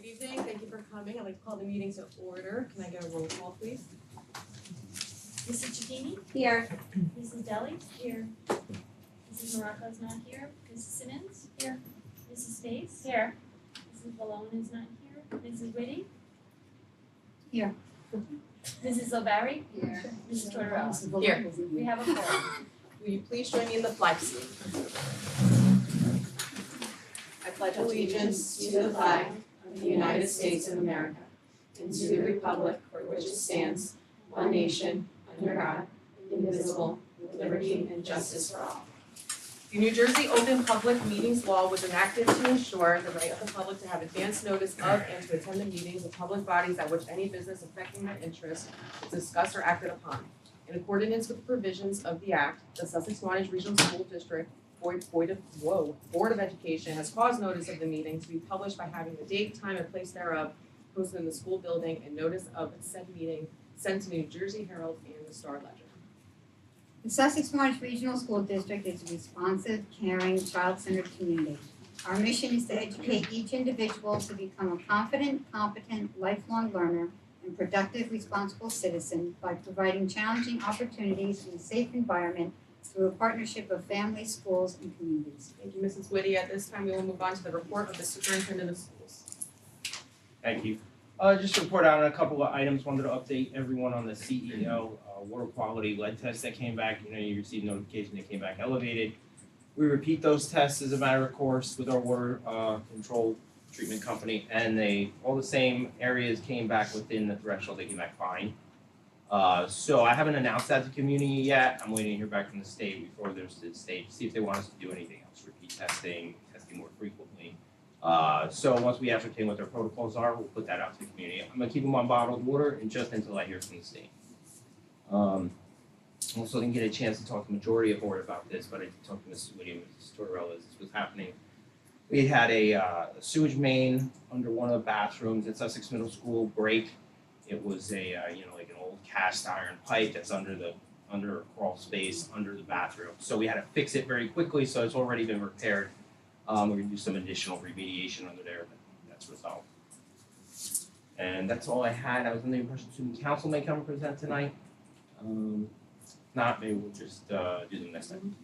Good evening, thank you for coming. I'd like to call the meeting to order. Can I get a roll call, please? Mrs. Chikini? Here. Mrs. Deli? Here. Mrs. Morocco is not here. Mrs. Simmons? Here. Mrs. Stace? Here. Mrs. Valone is not here. Mrs. Whitty? Here. Mrs. O'Barry? Here. Mrs. Tortorella? Here. We have a quorum. Will you please join me in the flag salute? I pledge allegiance to the flag of the United States of America and to the republic for which it stands, one nation, under God, indivisible, with liberty and justice for all. The New Jersey Open Public Meetings Law was enacted to ensure the right of the public to have advance notice of and to attend the meetings of public bodies at which any business affecting their interest is discussed or acted upon. In accordance with the provisions of the Act, the Sussex-Wantage Regional School District Board of Education has caused notice of the meeting to be published by having the date, time, and place thereof posted in the school building and notice of said meeting sent to the New Jersey Herald and the Star Ledger. The Sussex-Wantage Regional School District is a responsive, caring, child-centered community. Our mission is to educate each individual to become a confident, competent, lifelong learner and productive, responsible citizen by providing challenging opportunities in a safe environment through a partnership of families, schools, and communities. Thank you, Mrs. Whitty. At this time, we will move on to the report of the superintendent of schools. Thank you. Just to report out on a couple of items. Wanted to update everyone on the CEO water quality lead test that came back. You received notification that came back elevated. We repeat those tests as a matter of course with our water control treatment company, and all the same areas came back within the threshold. They came back fine. So I haven't announced that to the community yet. I'm waiting to hear back from the state before there's the state to see if they want us to do anything else, repeat testing more frequently. So once we ascertain what their protocols are, we'll put that out to the community. I'm gonna keep them on bottled water and just until I hear from the state. Also didn't get a chance to talk to the majority of the board about this, but I did talk to Mrs. Whitty and Mrs. Tortorella as this was happening. We had a sewage main under one of the bathrooms at Sussex Middle School break. It was like an old cast iron pipe that's under a crawl space under the bathroom. So we had to fix it very quickly, so it's already been repaired. We're gonna do some additional remediation under there, but that's resolved. And that's all I had. I was under the impression student council may come and present tonight. Not, maybe we'll just do them next time.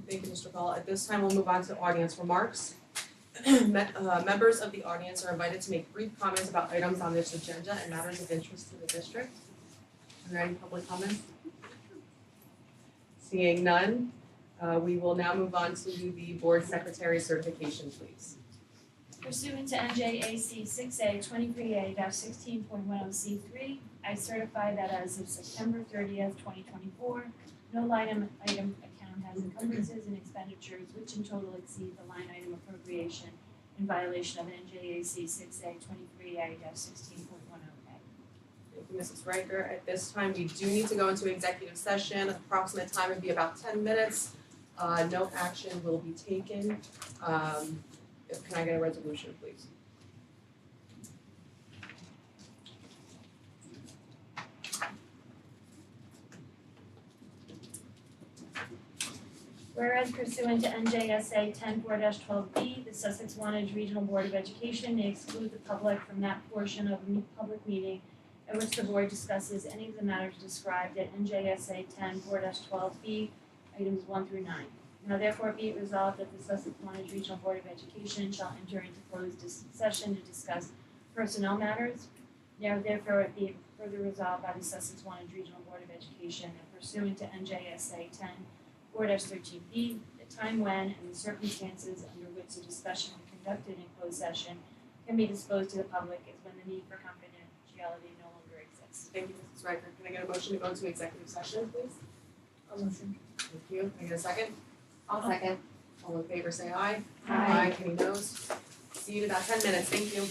Thank you, Mr. Paul. At this time, we'll move on to audience remarks. Members of the audience are invited to make brief comments about items on this agenda and matters of interest to the district. Are there any public comments? Seeing none, we will now move on to the board secretary certification, please. Pursuant to NJAC 6A 23A-16.10C3, I certify that as of September 30th, 2024, no line item account has encumbrances and expenditures which in total exceed the line item appropriation in violation of NJAC 6A 23A-16.10A. Thank you, Mrs. Riker. At this time, we do need to go into executive session. Approximate time would be about 10 minutes. No action will be taken. Can I get a resolution, please? Whereas pursuant to NJSA 10-4-12B, the Sussex-Wantage Regional Board of Education may exclude the public from that portion of a public meeting at which the board discusses any of the matters described at NJSA 10-4-12B, items 1 through 9. Now therefore be it resolved that the Sussex-Wantage Regional Board of Education shall enter into closed session to discuss personnel matters. Now therefore it be further resolved by the Sussex-Wantage Regional Board of Education that pursuant to NJSA 10-4-13B, the time when and the circumstances under which the discussion is conducted in closed session can be disclosed to the public is when the need for confidentiality no longer exists. Thank you, Mrs. Riker. Can I get a motion to go into executive session, please? I'll motion. Thank you. Can I get a second? I'll second. All in favor, say aye. Aye. Any noes? See you in about 10 minutes. Thank you.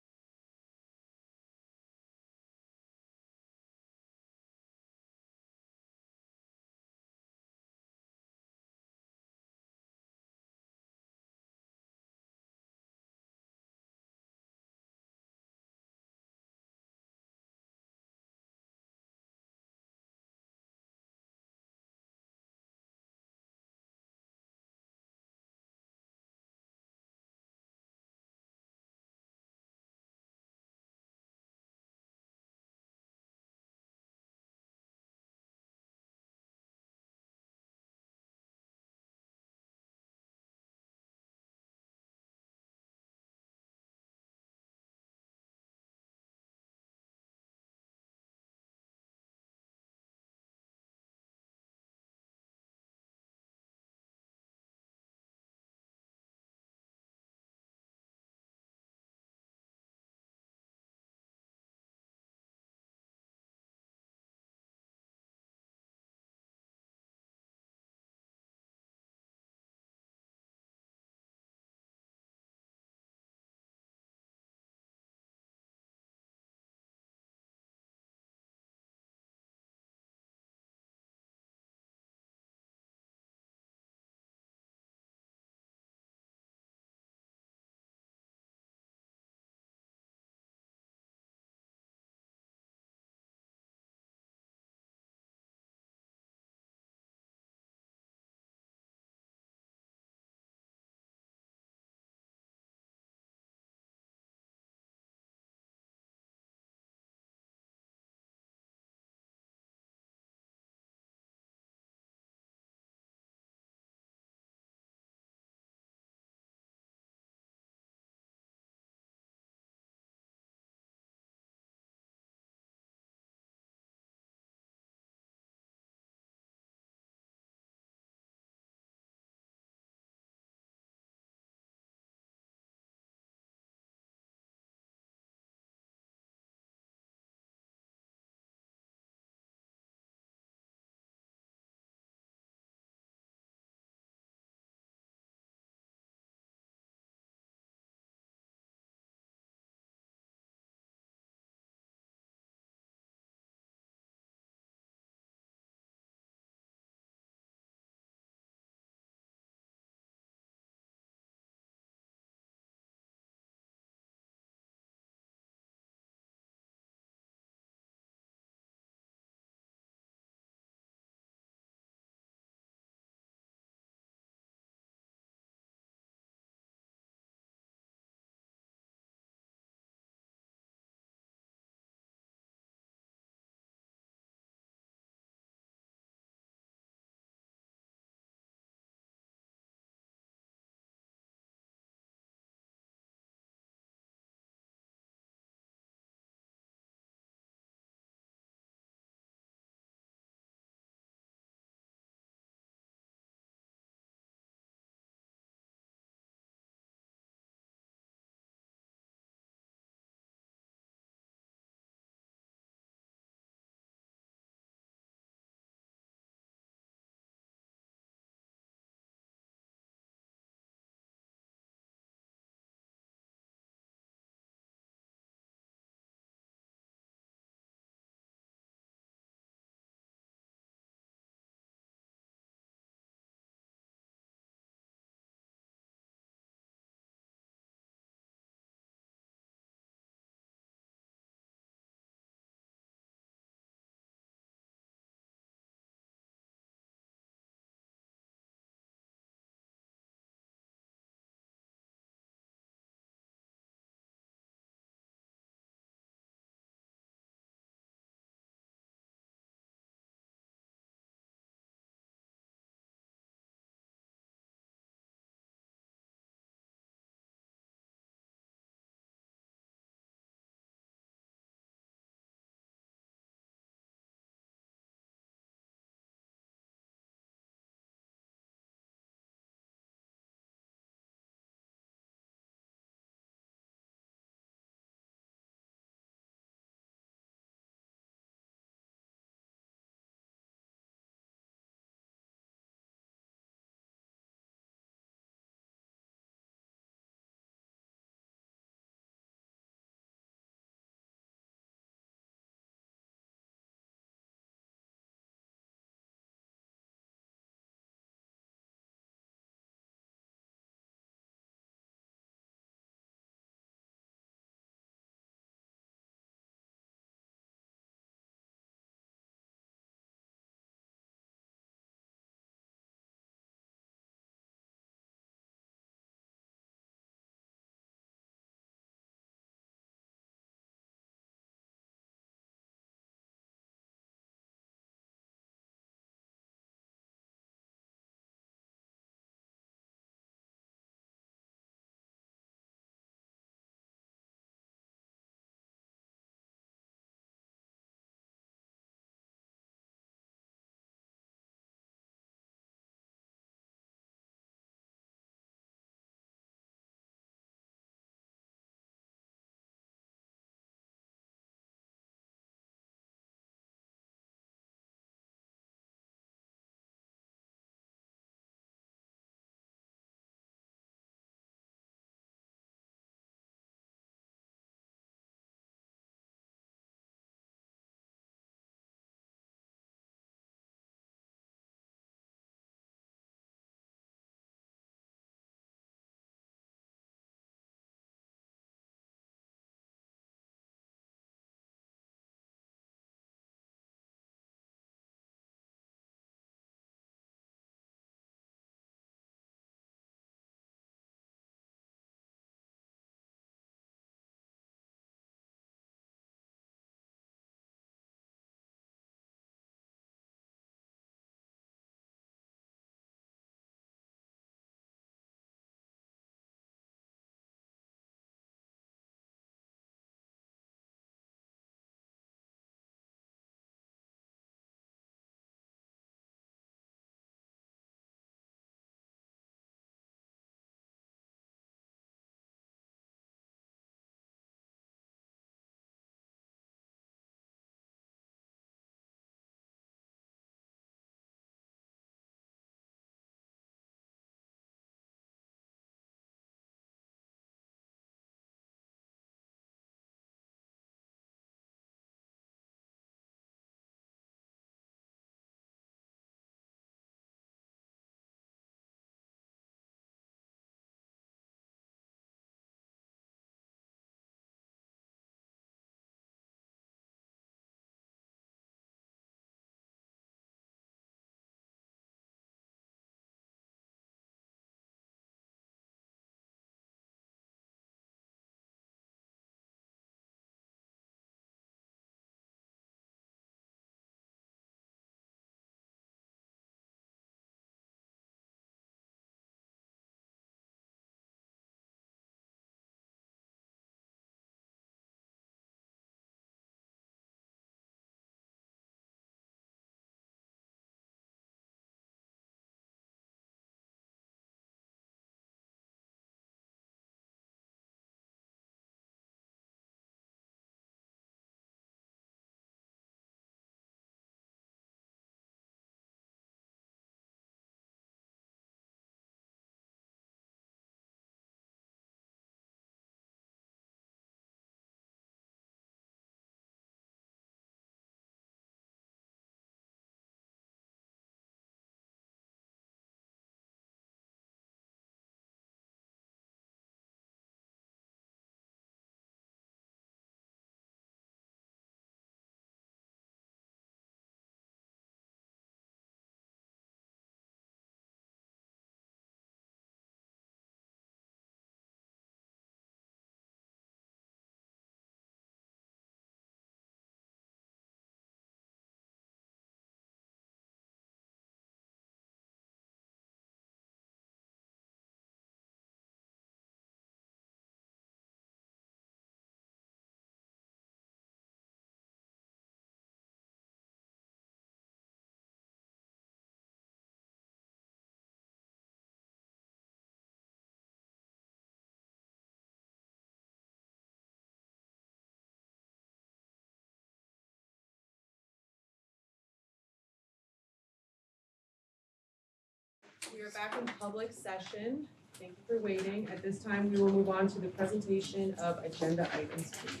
We are back in public session. Thank you for waiting. At this time, we will move on to the presentation of agenda items, please.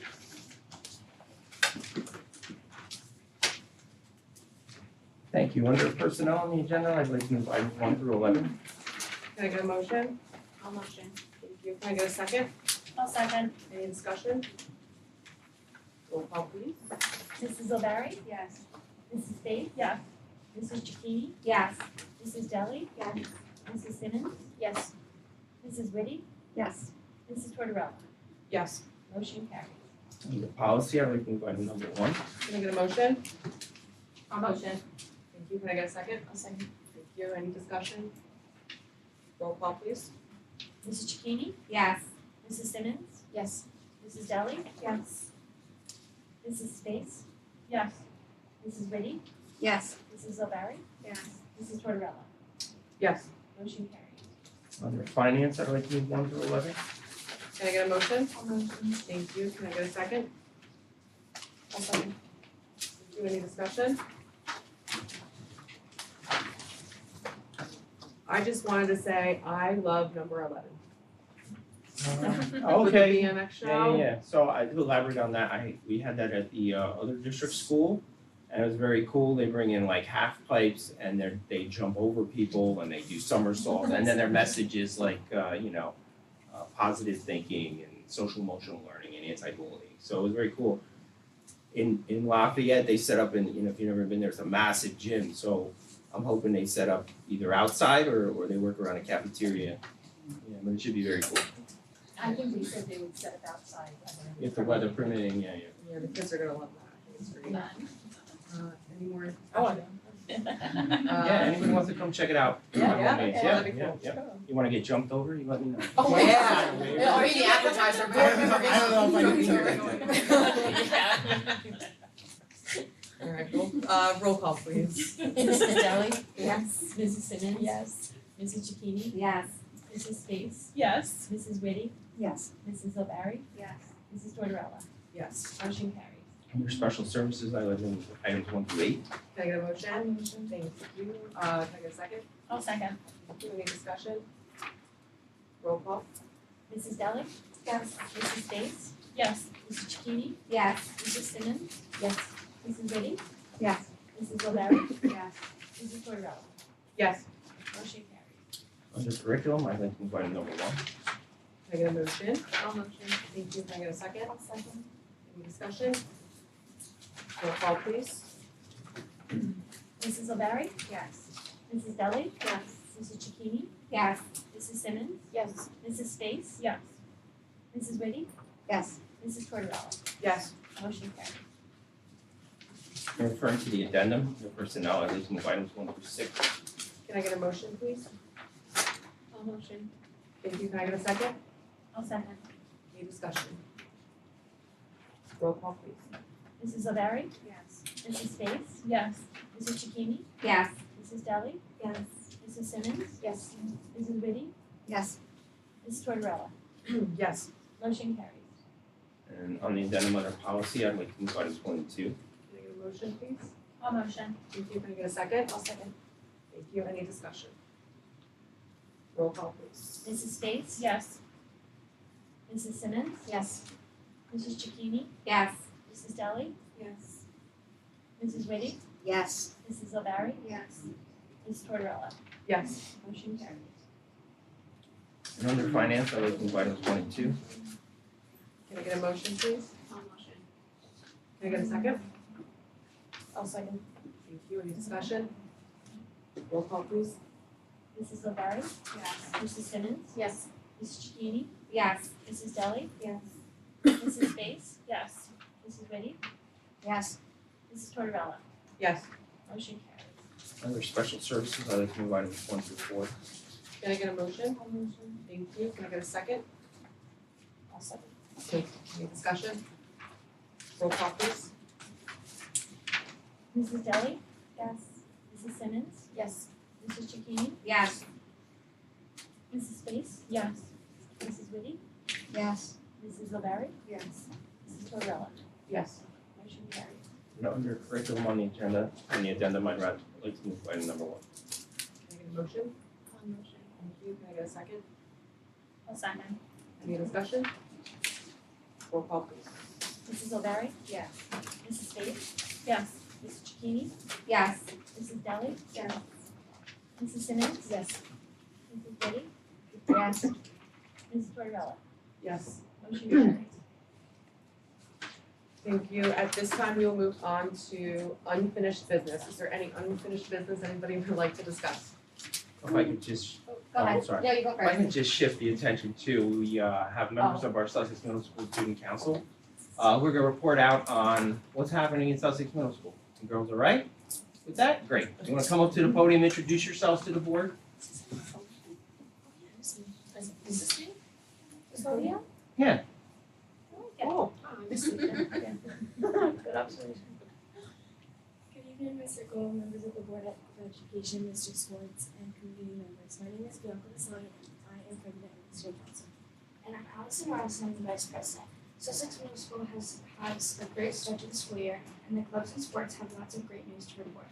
Thank you. Under personnel on the agenda, I'd like to move items 1 through 11. Can I get a motion? I'll motion. Thank you. Can I get a second? I'll second. Any discussion? Roll call, please. Mrs. O'Barry? Yes. Mrs. Faith? Yes. Mrs. Chacchini? Yes. Mrs. Deli? Yes. Mrs. Simmons? Yes. Mrs. Whitty? Yes. Mrs. Tortorella? Yes. Motion carries. Under policy, I'd like to move item number 1. Can I get a motion? I'll motion. Thank you. Can I get a second? I'll second. Thank you. Any discussion? Roll call, please. Mrs. Chacchini? Yes. Mrs. Simmons? Yes. Mrs. Deli? Yes. Mrs. Space? Yes. Mrs. Whitty? Yes. Mrs. O'Barry? Yes. Mrs. Tortorella? Yes. Motion carries. Under finance, I'd like to move 1 through 11. Can I get a motion? I'll motion. Thank you. Can I get a second? I'll second. Thank you. Any discussion? I just wanted to say, I love number 11. With the Okay. BMX Yeah, show. yeah, yeah. So I to elaborate on that, we had that at the other district school, and it was very cool. They bring in like half pipes, and they jump over people, and they do somersaults, and then their message is like positive thinking and social emotional learning and anti-bullying. So it was very cool. In Lafayette, they set up if you've never been there, it's a massive gym. So I'm hoping they set up either outside or they work around a cafeteria. Yeah, but it should be very cool. I think they said they would set it outside. If the weather permitting, yeah. Yeah, the kids are gonna love that. I think it's great. None. Any more? Oh, discussion? Yeah, anybody wants to come check it out? Yeah, by all yeah, means. yeah, that'd be cool. You wanna get jumped over, you let me know. Oh, yeah. Yeah, or the appetizer. I don't know if I can hear it. Alright, roll call please. Mrs. Deli? Yes. Mrs. Simmons? Yes. Mrs. Chacchini? Yes. Mrs. Space? Yes. Mrs. Whitty? Yes. Mrs. O'Barry? Yes. Mrs. Tortorella? Yes. Motion carries. Under special services, I like items 1 through 8. Can I get a motion? Thank you. Can I get a second? I'll second. Thank you. Any discussion? Roll call. Mrs. Deli? Yes. Mrs. Space? Yes. Mrs. Chacchini? Yes. Mrs. Simmons? Yes. Mrs. Whitty? Yes. Mrs. O'Barry? Yes. Mrs. Tortorella? Yes. Motion carries. Under curriculum, I'd like to move item number 1. Can I get a motion? I'll motion. Thank you. Can I get a second? I'll second. Any discussion? Roll call please. Mrs. O'Barry? Yes. Mrs. Deli? Yes. Mrs. Chacchini? Yes. Mrs. Simmons? Yes. Mrs. Space? Yes. Mrs. Whitty? Yes. Mrs. Tortorella? Yes. Motion carries. And referring to the addendum, the personnel, I'd like to move items 1 through 6. Can I get a motion please? I'll motion. Thank you. Can I get a second? I'll second. Any discussion? Roll call please. Mrs. O'Barry? Yes. Mrs. Space? Yes. Mrs. Chacchini? Yes. Mrs. Deli? Yes. Mrs. Simmons? Yes. Mrs. Whitty? Yes. Mrs. Tortorella? Yes. Motion carries. And on the addendum under policy, I'd like to move items 1 and 2. Can I get a motion please? I'll motion. Thank you. Can I get a second? I'll second. Thank you. Any discussion? Roll call please. Mrs. Space? Yes. Mrs. Simmons? Yes. Mrs. Chacchini? Yes. Mrs. Deli? Yes. Mrs. Whitty? Yes. Mrs. O'Barry? Yes. Mrs. Tortorella? Yes. Motion carries. And under finance, I'd like to move items 1 and 2. Can I get a motion please? I'll motion. Can I get a second? I'll second. Thank you. Any discussion? Roll call please. Mrs. O'Barry? Yes. Mrs. Simmons? Yes. Mrs. Chacchini? Yes. Mrs. Deli? Yes. Mrs. Space? Yes. Mrs. Whitty? Yes. Mrs. Tortorella? Yes. Motion carries. Under special services, I'd like to move items 1 through 4. Can I get a motion? I'll motion. Thank you. Can I get a second? I'll second. Okay. Any discussion? Roll call please. Mrs. Deli? Yes. Mrs. Simmons? Yes. Mrs. Chacchini? Yes. Mrs. Space? Yes. Mrs. Whitty? Yes. Mrs. O'Barry? Yes. Mrs. Tortorella? Yes. Motion carries. And under curriculum on the agenda, on the addendum, I'd like to move item number 1. Can I get a motion? motion. Thank you. Can I get a second? I'll second. Any discussion? Roll call please. Mrs. O'Barry? Yes. Mrs. Space? Yes. Mrs. Chikini? Yes. Mrs. Deli? Yes. Mrs. Simmons? Yes. Mrs. Liddy? Yes. Mrs. Tortorella? Yes. Motion carries. Thank you. At this time, we will move on to unfinished business. Is there any unfinished business anybody would like to discuss? If I could just, Go Oh, ahead. sorry. No, you go if I first. can just shift the attention to, we have members of our Sussex Middle School Student Council. We're gonna report out on what's happening in Sussex Middle School. You girls all right with that? Great. You wanna come up to the podium, introduce yourselves to the board? Is this me? Is Olivia? Yeah. Oh. Good observation. Good evening, Mr. Gold, members of the Board of Education, Mr. Swartz, and community members. My name is Bianca Desai, and I am president of the student council. And I'm Allison Robinson, I'm the vice president. Sussex Middle School has a great start to the school year, and the clubs and sports have lots of great news to report.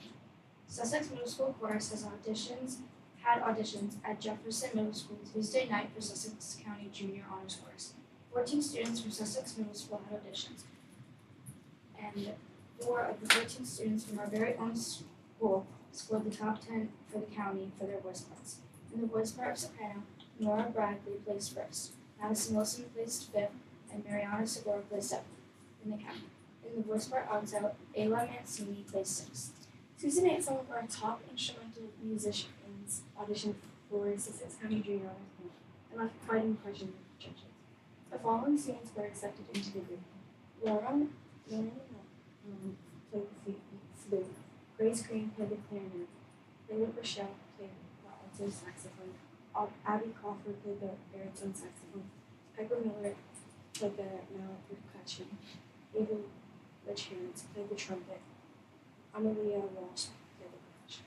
Sussex Middle School Chorus had auditions at Jefferson Middle School Tuesday night for Sussex County Junior Honors Chorus. 14 students from Sussex Middle School had auditions, and 4 of the 14 students from our very own school scored the top 10 for the county for their voice parts. In the voice part of soprano, Nora Bradley placed first, Madison Wilson placed 5th, and Mariana Segura placed 7th in the county. In the voice part alto, Ayla Mancini placed 6th. Tuesday night, some of our top instrumental musicians auditioned for Sussex County Junior Honors Band and left quite an impression with the judges. The following students were accepted into the group. Lauren played the flute, Grace Green played the clarinet, Layla Rochelle played the alto saxophone, Abby Crawford played the baritone saxophone, Piper Miller played the mallet percussion, Ava Lachance played the trumpet, Amelia Walsh played the percussion.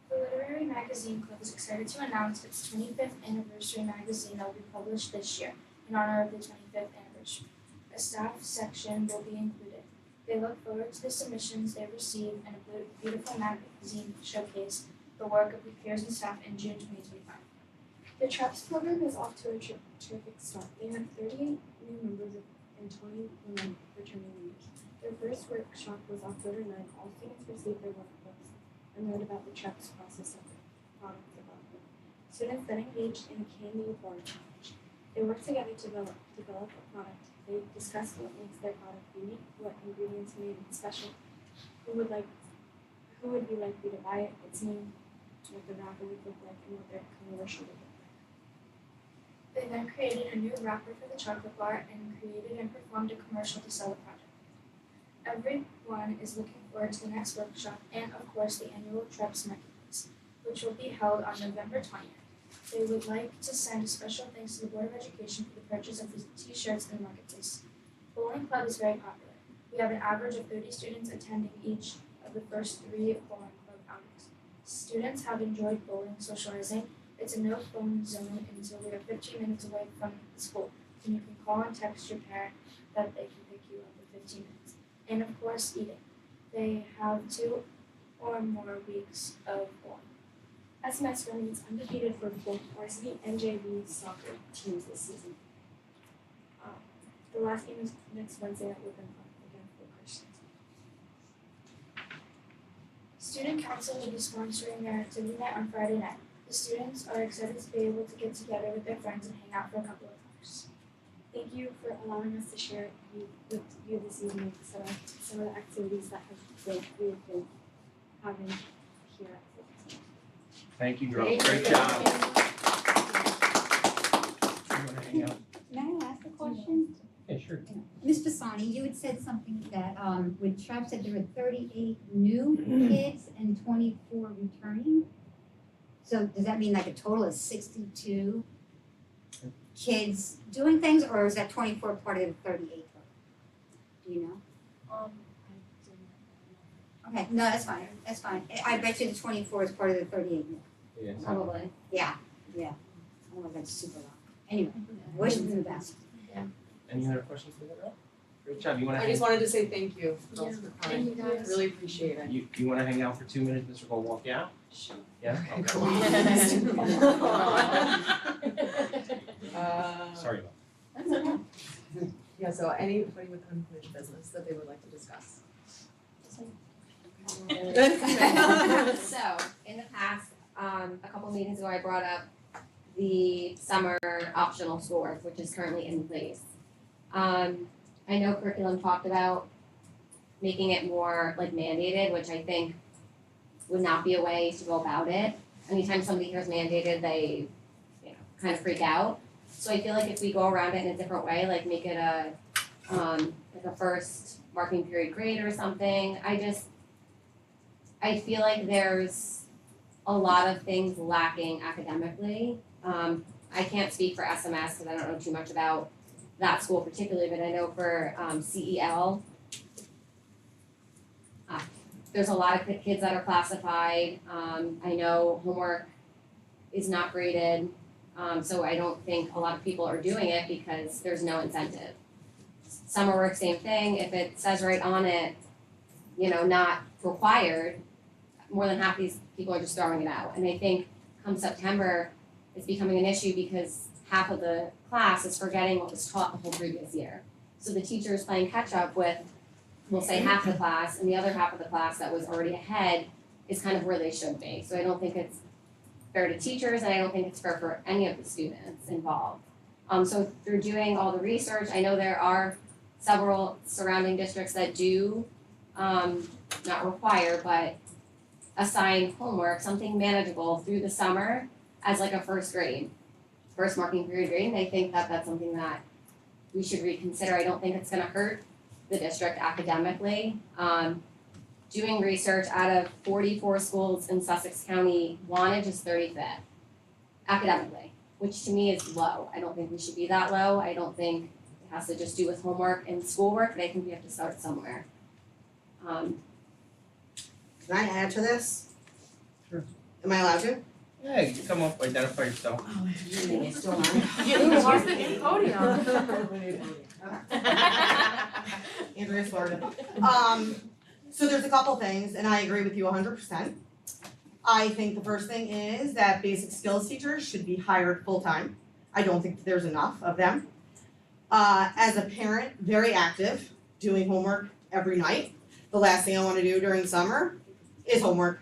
The Literary Magazine Club is excited to announce its 25th anniversary magazine that will be published this year in honor of the 25th anniversary. A staff section will be included. They look forward to the submissions they receive and a beautiful magazine showcase the work of the peers and staff in June 2025. The TRAPS program is off to a terrific start. They have 38 new members and 21 returning members. Their first workshop was October 9th. All students received their workbooks and learned about the TRAPS process of product development. Students then engaged in a candy bar challenge. They worked together to develop a product. They discussed what makes their product unique, what ingredients made it special, who would be likely to buy it, its name, what the wrapper would look like, and what their commercial would look like. They then created a new wrapper for the chocolate bar and created and performed a commercial to sell the product. Everyone is looking forward to the next workshop and, of course, the annual TRAPS Marketplace, which will be held on November 20th. They would like to send a special thanks to the Board of Education for the purchase of the t-shirts in the marketplace. Bowling Club is very popular. We have an average of 30 students attending each of the first 3 Bowling Club outings. Students have enjoyed bowling, socializing. It's a no-phone zone until we are 15 minutes away from the school, and you can call and text your parent that they can pick you up in 15 minutes. And of course, eating. They have 2 or more weeks of bowling. SMS remains undefeated for both varsity and JV soccer teams this season. The last game is next Wednesday at Woodland Park against the Christians. Student Council will be sponsoring their activity night on Friday night. The students are excited to be able to get together with their friends and hang out for a couple of hours. Thank you for allowing us to share with you this evening some of the activities that we've been having here at Sussex. Thank you, girls. Great job. You wanna hang out? May I ask a question? Yeah, sure. Ms. Basani, you had said something that, with TRAPS said there were 38 new kids and 24 returning? So does that mean like a total of 62 kids doing things, or is that 24 part of the 38? Do you know? Okay, no, that's fine, that's fine. I bet you the 24 is part of the 38 new. Yeah, so- Probably. Yeah. Oh, that's super long. Anyway, wish them the best. Any other questions for the girl? Great job. You wanna I hang, just wanted to say thank you girls for Thank coming. you guys. Really appreciate it. you wanna hang out for 2 minutes, Mr. Cole, walk you out? Sure. Yeah? Okay. Cool. Sorry about That's okay. Yeah, so anybody with unfinished business that they would like to discuss? So, in the past, a couple meetings ago, I brought up the summer optional schoolwork, which is currently in place. I know curriculum talked about making it more like mandated, which I think would not be a way to go about it. Anytime somebody hears mandated, they, kind of freak out. So I feel like if we go around it in a different way, like make it like a first marking period grade or something, I feel like there's a lot of things lacking academically. I can't speak for SMS because I don't know too much about that school particularly, but I know for CEL, there's a lot of kids that are classified. I know homework is not graded, so I don't think a lot of people are doing it because there's no incentive. Summer work, same thing. If it says right on it, not required, more than half these people are just throwing it out. And I think come September, it's becoming an issue because half of the class is forgetting what was taught the whole previous year. So the teacher is playing catch up with, we'll say half the class, and the other half of the class that was already ahead is kind of where they should be. So I don't think it's fair to teachers, and I don't think it's fair for any of the students involved. So through doing all the research, I know there are several surrounding districts that do, not require, but assign homework, something manageable through the summer as like a first marking period grade, and I think that that's something that we should reconsider. I don't think it's gonna hurt the district academically. Doing research, out of 44 schools in Sussex County, Wantage is 35th academically, which to me is low. I don't think we should be that low. I don't think it has to just do with homework and schoolwork, but I think we have to start somewhere. Can I add to this? Sure. Am I allowed to? Yeah, you can come up, identify yourself. It's still on. Here's the new podium. Andrea Florida. So there's a couple things, and I agree with you 100%. I think the first thing is that basic skills teachers should be hired full-time. I don't think there's enough of them. As a parent, very active, doing homework every night. The last thing I wanna do during summer is homework.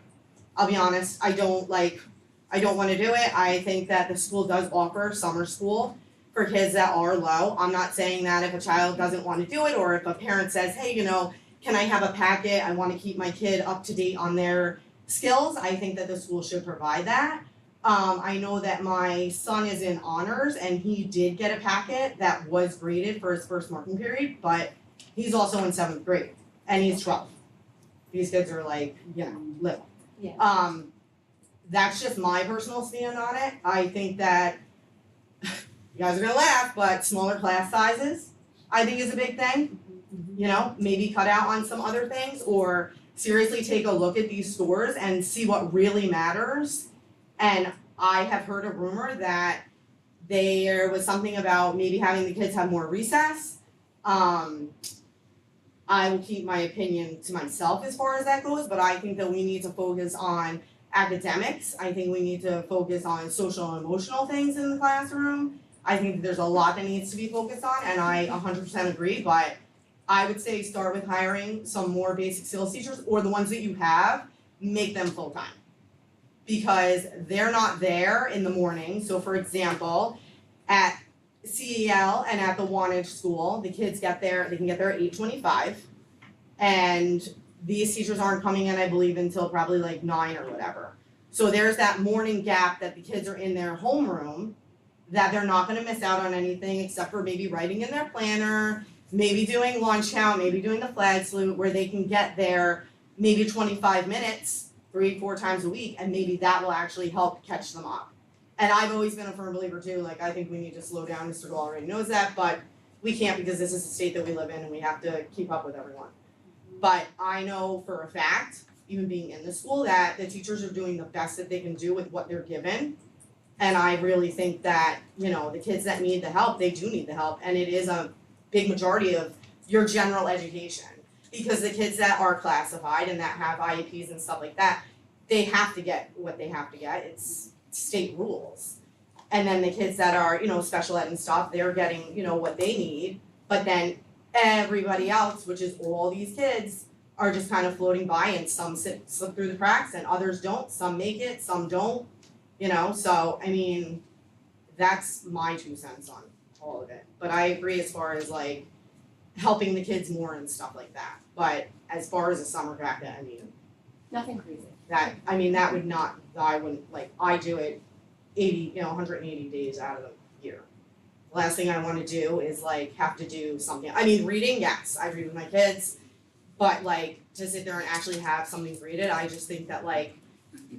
I'll be honest, I don't wanna do it. I think that the school does offer summer school for kids that are low. I'm not saying that if a child doesn't wanna do it, or if a parent says, hey, can I have a packet? I wanna keep my kid up to date on their skills. I think that the school should provide that. I know that my son is in honors and he did get a packet that was graded for his first marking period, but he's also in 7th grade and he's 12. These kids are little. Yeah. That's just my personal stand on it. I think that, you guys are gonna laugh, but smaller class sizes, I think is a big thing. Maybe cut out on some other things, or seriously take a look at these scores and see what really matters. And I have heard a rumor that there was something about maybe having the kids have more recess. I will keep my opinion to myself as far as that goes, but I think that we need to focus on academics. I think we need to focus on social and emotional things in the classroom. I think that there's a lot that needs to be focused on, and I 100% agree, but I would say start with hiring some more basic skills teachers, or the ones that you have, make them full-time. Because they're not there in the morning. So for example, at CEL and at the Wantage school, the kids they can get there at 8:25. And these teachers aren't coming in, I believe, until probably 9 or whatever. So there's that morning gap that the kids are in their homeroom, that they're not gonna miss out on anything except for maybe writing in their planner, maybe doing lunch count, maybe doing the flag salute, where they can get there maybe 25 minutes 3-4 times a week, and maybe that will actually help catch them up. And I've always been a firm believer too, I think we need to slow down. Mr. Gall already knows that, but we can't, because this is the state that we live in and we have to keep up with everyone. But I know for a fact, even being in the school, that the teachers are doing the best that they can do with what they're given. And I really think that, the kids that need the help, they do need the help, and it is a big majority of your general education. Because the kids that are classified and that have IEPs and stuff like that, they have to get what they have to get, it's state rules. And then the kids that are, special ed and stuff, they're getting, what they need, but then everybody else, which is all these kids, are just kind of floating by and some slip through the cracks and others don't, some make it, some don't, so I mean, that's my 2 cents on all of it. But I agree as far as like helping the kids more and stuff like that. But as far as a summer bracket, I mean, Nothing crazy. that would not, I wouldn't, like, I do it 180 days out of the year. Last thing I wanna do is like have to do something, I mean, reading, yes, I read with my kids, but like to sit there and actually have something graded, I just think that like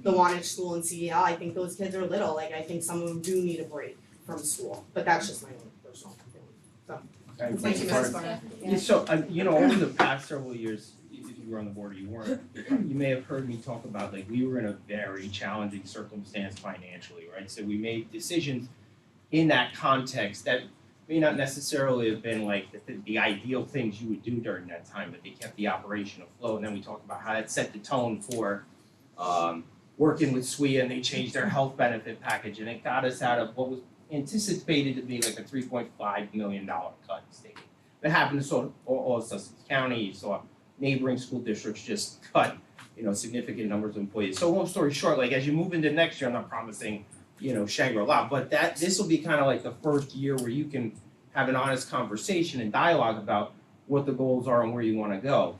the Wantage School in CEL, I think those kids are little, like I think some of them do need a break from school, but that's just my own personal opinion. Thank you, Ms. Barr. Yeah, so, over the past several years, if you were on the board or you weren't, you may have heard me talk about, like, we were in a very challenging circumstance financially, right? So we made decisions in that context that may not necessarily have been like the ideal things you would do during that time, but they kept the operation afloat. And then we talked about how it set the tone for working with SWIA, and they changed their health benefit package, and it got us out of what was anticipated to be like a $3.5 million cut in state. That happened to all of Sussex County. You saw neighboring school districts just cut, significant numbers of employees. So long story short, like as you move into next year, I'm not promising, Shangri-La, but this will be kind of like the first year where you can have an honest conversation and dialogue about what the goals are and where you want to go.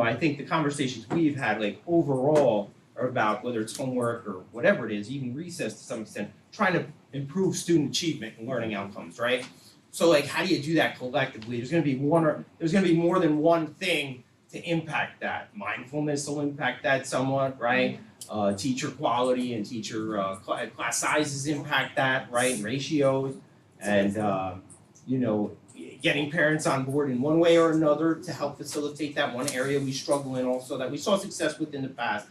I think the conversations we've had, like overall, are about whether it's homework or whatever it is, even recess to some extent, trying to improve student achievement and learning outcomes, right? So like, how do you do that collectively? There's gonna be more than one thing to impact that. Mindfulness will impact that somewhat, right? Teacher quality and teacher class sizes impact that, right? Ratios, and getting parents on board in one way or another to help facilitate that. One area we struggle in also that we saw success with in the past,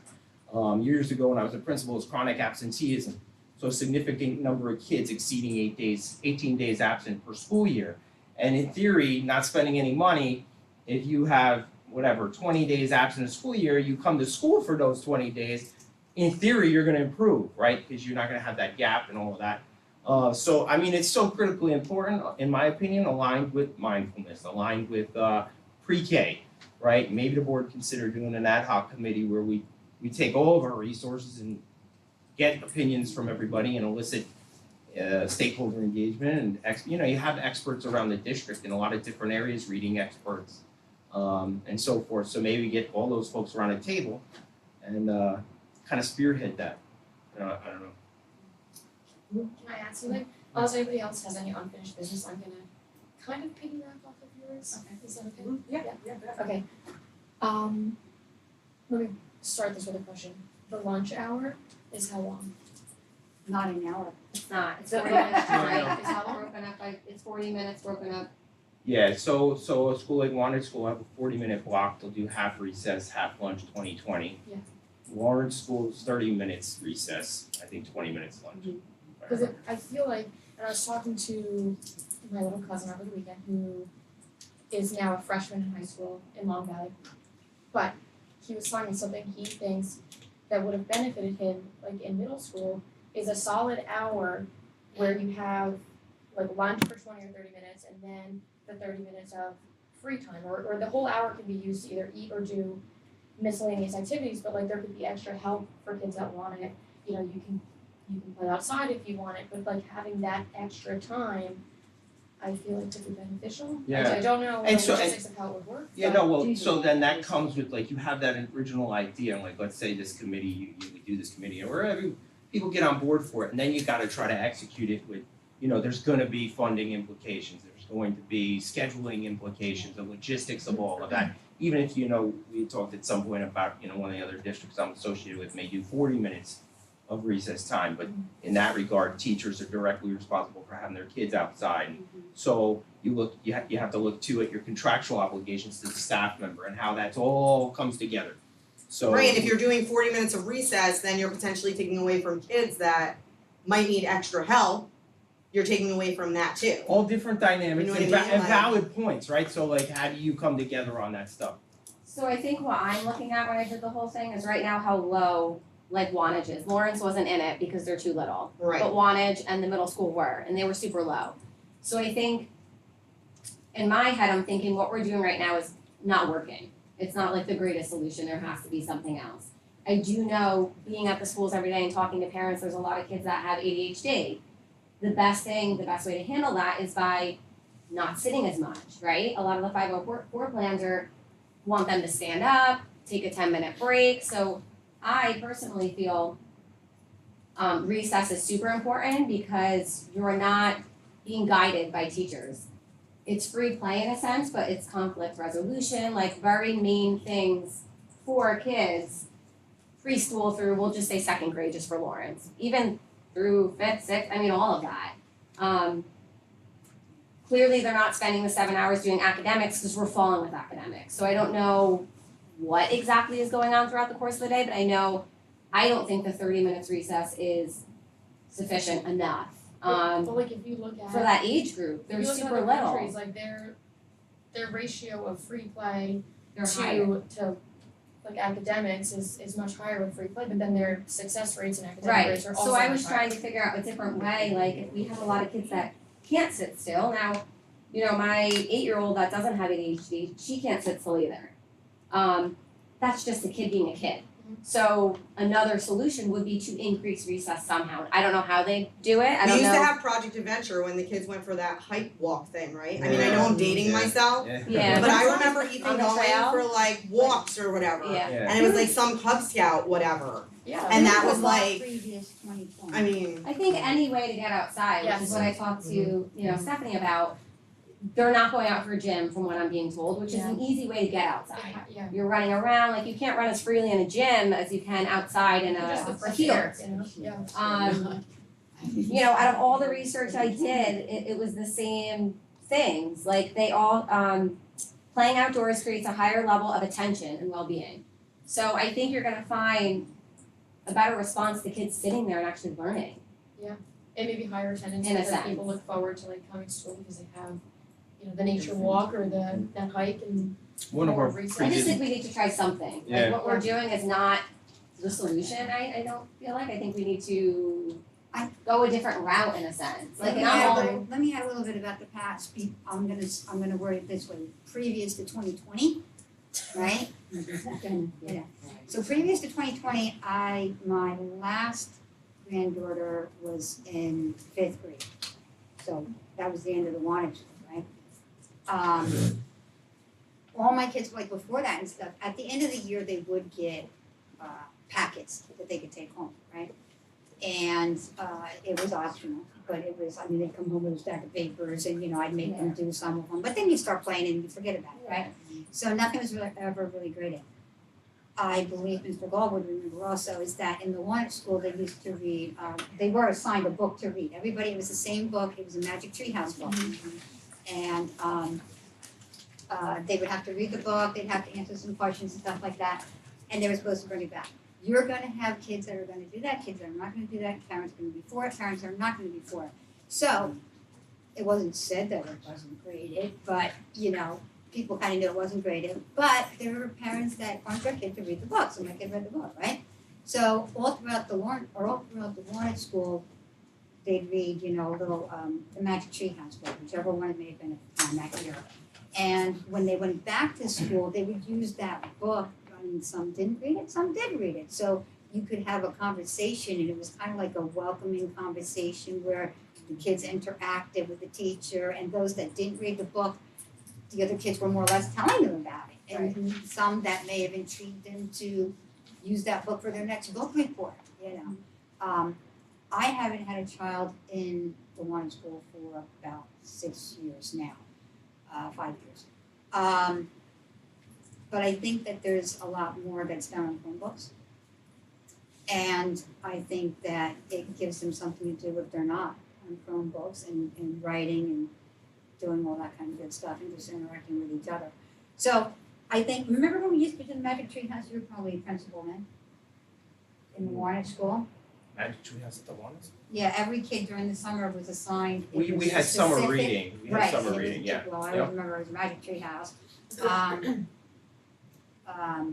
years ago when I was a principal, was chronic absenteeism. So a significant number of kids exceeding 18 days absent per school year. And in theory, not spending any money, if you have 20 days absent a school year, you come to school for those 20 days, in theory, you're gonna improve, right? Because you're not gonna have that gap and all of that. So, I mean, it's so critically important, in my opinion, aligned with mindfulness, aligned with pre-K, right? Maybe the board consider doing an ad hoc committee where we take all of our resources and get opinions from everybody and elicit stakeholder engagement, and you have experts around the district in a lot of different areas, reading experts, and so forth. So maybe get all those folks around a table and kind of spearhead that. I don't know. Can I add something? Unless anybody else has any unfinished business, I'm gonna kind of piggyback off of yours. Okay. Is that okay? Yeah, definitely. Okay. Let me start this with a question. The lunch hour is how long? Not an hour. It's not, it's So- 40 minutes, No, right? no. It's how broken up, it's 40 minutes broken up. Yeah, so a school like Wantage School will have a 40-minute block. They'll do half recess, half lunch, 20-20. Yeah. Lawrence School's 30 minutes recess, I think 20 minutes lunch. Because I feel like, and I was talking to my little cousin over the weekend who is now a freshman in high school in Long Valley. But he was telling me something he thinks that would have benefited him, like in middle school, is a solid hour where you have like lunch for 20 or 30 minutes and then the 30 minutes of free time, or the whole hour can be used to either eat or do miscellaneous activities, but like there could be extra help for kids that want it. You can play outside if you want it, but like having that extra time, I feel like could be beneficial. Yeah. I don't know the And so- logistics of how it would work. Yeah, but- no, well, so then that comes with, like, you have that original idea, like, let's say this committee, you do this committee, or wherever, people get on board for it, and then you gotta try to execute it with, there's gonna be funding implications, there's going to be scheduling implications, the logistics of all of that. Even if, we talked at some point about, one of the other districts I'm associated with may do 40 minutes of recess time, but in that regard, teachers are directly responsible for having their kids outside. So you have to look too at your contractual obligations to the staff member and how that's all comes together. So Right, and if you're doing 40 minutes of recess, then you're potentially taking away from kids that might need extra help, you're taking away from that too. All different dynamics You know and what I mean? and Like- valid points, right? So like, how do you come together on that stuff? So I think what I'm looking at when I did the whole thing is right now how low like Wantage is. Lawrence wasn't in it because they're too little. Right. But Wantage and the middle school were, and they were super low. So I think in my head I'm thinking what we're doing right now is not working. It's not like the greatest solution, there has to be something else. I do know, being at the schools every day and talking to parents, there's a lot of kids that have ADHD. The best way to handle that is by not sitting as much, right? A lot of the 504 plans want them to stand up, take a 10-minute break. So I personally feel recess is super important because you're not being guided by teachers. It's free play in a sense, but it's conflict resolution, like very main things for kids, preschool through, we'll just say second grade just for Lawrence, even through fifth, sixth, I mean, all of that. Clearly they're not spending the 7 hours doing academics because we're falling with academics. So I don't know what exactly is going on throughout the course of the day, but I don't think the 30 minutes recess is sufficient enough. But like if you look at For that age group, they're if you look at super other little. countries, like their ratio of free play They're higher. to like academics is much higher with free play, but then their success rates and academic Right, rates are also so I much was higher. trying to figure out a different way, like if we have a lot of kids that can't sit still, now, you know, my 8-year-old that doesn't have ADHD, she can't sit still either. That's just a kid being a kid. So another solution would be to increase recess somehow. I don't know how they do it, I We don't used know. to have Project Adventure when the kids went for that hike walk thing, right? I mean, I know I'm dating myself, Yeah. but I remember even On the going trail? for like walks or whatever. Yeah. And it was like some Cub Scout whatever. Yeah. And that It was a lot like, previous 2020. I mean, I think any way to get outside, which is Yes. what I talked to, you know, Stephanie about, they're not going out for a gym from what I'm being told, which is an easy way to get outside. Yeah. You're running around, like you can't run as freely in a gym as you can outside in Just the a fresh field. air, you know, yeah. You know, out of all the research I did, it was the same things. Like they all, playing outdoors creates a higher level of attention and well-being. So I think you're gonna find a better response to kids sitting there and actually learning. And maybe higher attendance In a because sense. people look forward to like coming to school because they have, you know, the nature walk or that hike and One of more our recess. I just previous, think we need to try something. Yeah. Like what we're doing is not the solution, I don't feel like. I think we need to go a different route in a sense. Like, and I'm all, Let me add a little bit about the past. I'm gonna word it this way, previous to 2020, right? Yeah. So previous to 2020, my last granddaughter was in 5th grade. So that was the end of the Wantage school, right? All my kids, like before that and stuff, at the end of the year, they would get packets that they could take home, right? And it was optional, but it was, I mean, they'd come home with a stack of papers and, you know, I'd make them do some of them, but then you start playing and you forget about it, right? So nothing was ever really great at. I believe Mr. Gall would remember also is that in the Wantage school, they used to read, they were assigned a book to read. Everybody, it was the same book, it was a Magic Tree House book. And they would have to read the book, they'd have to answer some questions and stuff like that, and they were supposed to bring it back. You're gonna have kids that are gonna do that, kids that are not gonna do that, parents are gonna be for it, parents are not gonna be for it. So, it wasn't said that it wasn't graded, but, you know, people kind of knew it wasn't graded, but there were parents that want their kid to read the book, so my kid read the book, right? So, all throughout the Wantage school, they'd read, you know, little, the Magic Tree House book, whichever one it may have been at the time that year. And when they went back to school, they would use that book. I mean, some didn't read it, some did read it. So you could have a conversation, and it was kind of like a welcoming conversation where the kids interacted with the teacher, and those that didn't read the book, the other kids were more or less telling them about it. And some that may have intrigued them to use that book for their next book report, you know. I haven't had a child in the Wantage school for about 6 years now, 5 years. But I think that there's a lot more that's done on Chromebooks. And I think that it gives them something to do if they're not on Chromebooks and writing and doing all that kind of good stuff and just interacting with each other. So I think, remember when we used to do the Magic Tree House? You were probably a principal then in the Wantage school. Magic Tree House at the Wantage? Yeah, every kid during the summer was assigned. It We was had summer specific- reading, we had Right, summer and it was reading, yeah. well, I Yep. remember it was Magic Tree House.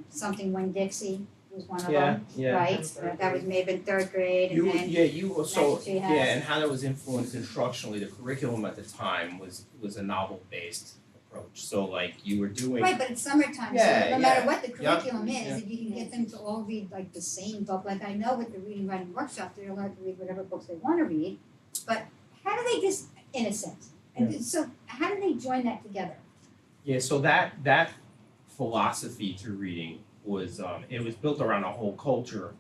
Something Winn-Dixie was one of them, Yeah, right? That was maybe in third grade and You, then, yeah, you also, Magic Tree yeah, House. and how that was influenced instructionally, the curriculum at the time was a novel-based approach. So like you were doing, right, but it's summertime, so Yeah, no matter yeah. what the Yep, curriculum is, yeah. if you can get them to all read like the same book, like I know with the reading writing workshop, they're allowed to read whatever books they wanna read, but how do they just, in a sense, and so how do they join that together? yeah, so that philosophy to reading was, it was built around a whole culture.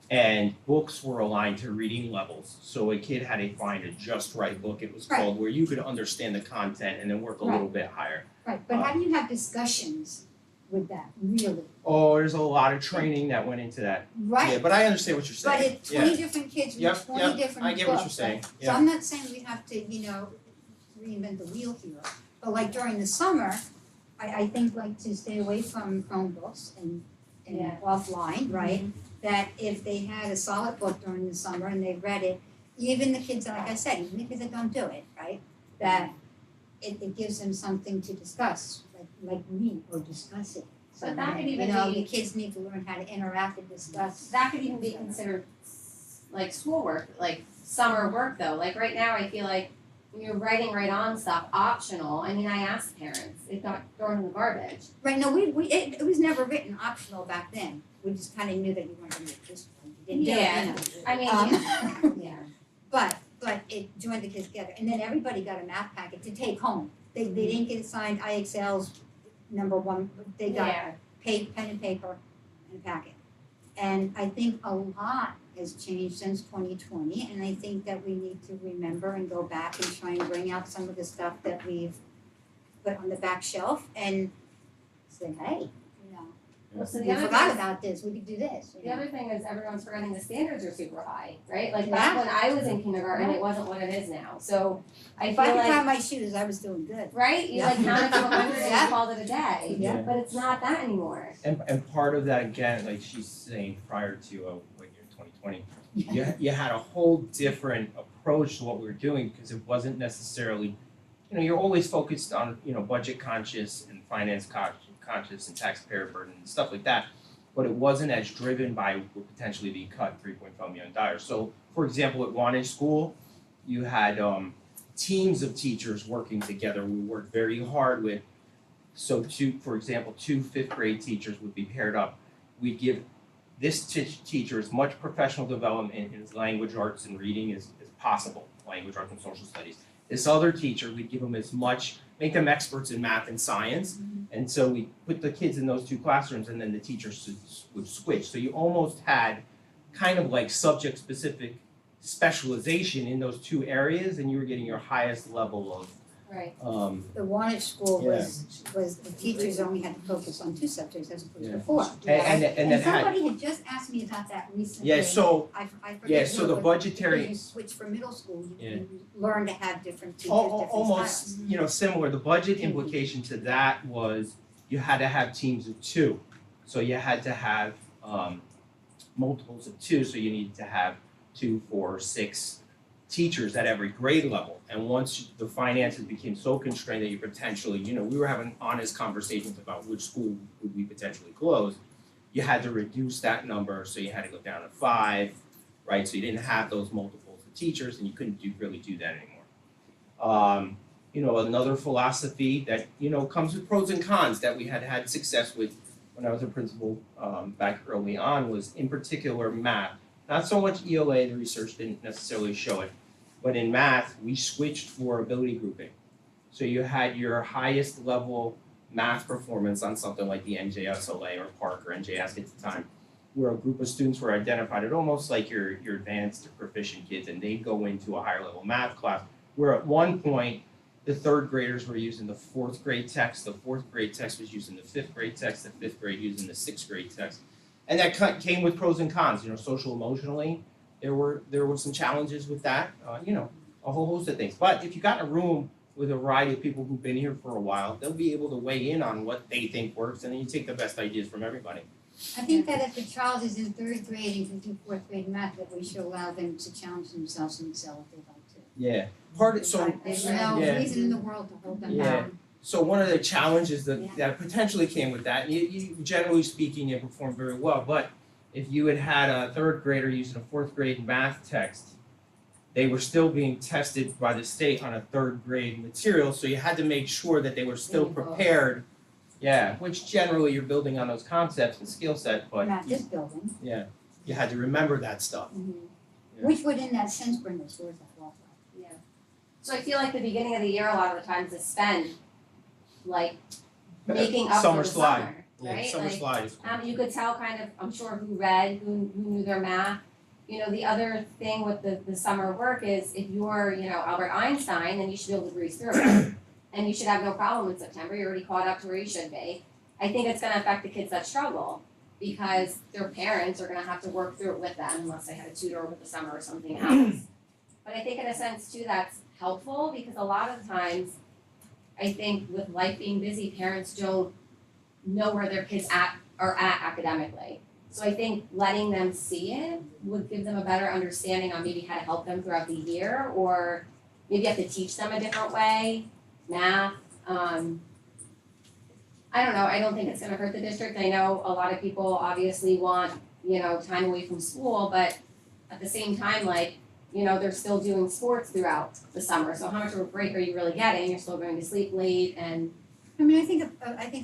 And books were aligned to reading levels, so a kid had to find a just right book, it was Right. called, where you could understand the content and then work a little bit higher. Right, but how do you have discussions with that, really? Oh, there's a lot of training that went into that. Right. Yeah, but I understand what you're But saying. it's 20 different kids with Yep, 20 yep, different books. I get what you're saying, right? So yeah. I'm not saying we have to, reinvent the wheel here, but like during the summer, I think like to stay away from Chromebooks and Yeah. offline, right? That if they had a solid book during the summer and they read it, even the kids, like I said, even the kids that don't do it, right? That it gives them something to discuss, like read or discuss it. But that could even the be- kids need to learn how to interact and discuss. That could even be considered like schoolwork, like summer work though. Like right now, I feel like when you're writing right on stuff optional, I mean, I asked parents, it got thrown in the garbage. Right, no, it was never written optional back then, we just kinda knew that you weren't gonna read this one, you didn't do it, Yeah. you know. I mean, yeah. But it joined the kids together, and then everybody got a math packet to take home. They didn't get assigned IXL's number one, they got Yeah. pen and paper and a packet. And I think a lot has changed since 2020, and I think that we need to remember and go back and try and bring out some of the stuff that we've put on the back shelf and say, hey, Well, so we the other forgot thing, about this, we could do this, the other thing is everyone's forgetting the standards are super high, right? Like Yeah. back when I was in kindergarten, it wasn't what it is now. So I If I feel could like, tie my shoes, I was doing good. right? You Yeah. like counted to 100 Yeah. and called it a day. Yeah. But it's not that anymore. And part of that, again, like she's saying prior to, what year, 2020, you had a whole different approach to what we were doing because it wasn't necessarily, you're always focused on, budget conscious and finance conscious and taxpayer burden and stuff like that. But it wasn't as driven by would potentially be cut $3.5 million. So, for example, at Wantage School, you had teams of teachers working together. We worked very hard with, for example, two fifth grade teachers would be paired up. We'd give this teacher as much professional development in his language arts and reading as possible, language arts and social studies. This other teacher, we'd give them as much, make them experts in math and science. And so we put the kids in those two classrooms and then the teachers would switch. So you almost had kind of like subject specific specialization in those two areas and you were getting your highest level of Right. The Wantage School was the teachers only had to focus on two subjects as opposed Yeah. to four. and then had, somebody had just asked me about that recently. yeah, so, I forget yeah, who, so the but budgetary. When you switch from middle school, Yeah. you learn to have different teachers, Al- different almost, styles. similar, the budget implication to that was you had to have teams of two. So you had to have multiples of two, so you needed to have 2, 4, 6 teachers at every grade level. And once the finances became so constrained that you potentially, we were having honest conversations about which school would we potentially close, you had to reduce that number, so you had to go down to 5, right? So you didn't have those multiples of teachers and you couldn't really do that anymore. Another philosophy that, comes with pros and cons that we had success with when I was a principal back early on was in particular math. Not so much ELA, the research didn't necessarily show it, but in math, we switched for ability grouping. So you had your highest level math performance on something like the NJSLA or PARC or NJASC at the time, where a group of students were identified at almost like your advanced or proficient kids, and they'd go into a higher level math class, where at one point, the third graders were using the fourth grade text, the fourth grade text was using the fifth grade text, the fifth grade using the sixth grade text. And that came with pros and cons, social emotionally, there were some challenges with that, a whole host of things. But if you got in a room with a variety of people who've been here for a while, they'll be able to weigh in on what they think works, and then you take the best ideas from everybody. I think that if the child is in third grade and can do fourth grade math, that we should allow them to challenge themselves and excel if they'd like to. Yeah, There's no yeah. reason in the world to hold them Yeah. down. So one of the challenges that potentially came with that, and you generally speaking, you performed very well, but if you had a third grader using a fourth grade math text, they were still being tested by the state on a third grade material, so you had to make sure that they were still prepared. Yeah, which generally you're building on those concepts and skill set, but Not just building, yeah, you had to remember that stuff. Yeah. which would in that sense bring us towards that also. Yeah. So I feel like the beginning of the year, a lot of the times is spent like making up Summer for the slide. summer, Yeah, right? summer Like, slide is cool. you could tell kind of, I'm sure who read, who knew their math. You know, the other thing with the summer work is if you're, Albert Einstein, then you should be able to breeze through it. And you should have no problem in September, you're already caught up to where you should be. I think it's gonna affect the kids that struggle because their parents are gonna have to work through it with them unless they had a tutor over the summer or something else. But I think in a sense too, that's helpful because a lot of times, I think with life being busy, parents don't know where their kids are at academically. So I think letting them see it would give them a better understanding on maybe how to help them throughout the year, or maybe you have to teach them a different way, math. I don't know, I don't think it's gonna hurt the district. I know a lot of people obviously want, time away from school, but at the same time, they're still doing sports throughout the summer. So how much of a break are you really getting? You're still going to sleep late and I mean, I think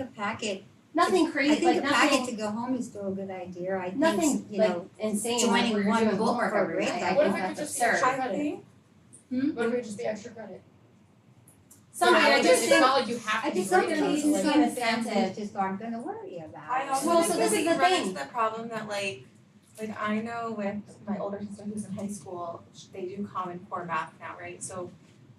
a packet, nothing I crazy, think like a packet nothing, to go home is still a good idea. I nothing think, like insane, like joining where you're one doing book homework for a every grade, night. I I What if think it could that's just be extra absurd. credit? Hmm? What if it just be extra credit? Some, I It's just think, not like you have I to be just great think in there it, needs so to like- be an some families incentive. just aren't gonna worry about I it. also Well, think so this that is we the run thing. into the problem that like I know with my older sister who's in high school, they do Common Core math now, right? So,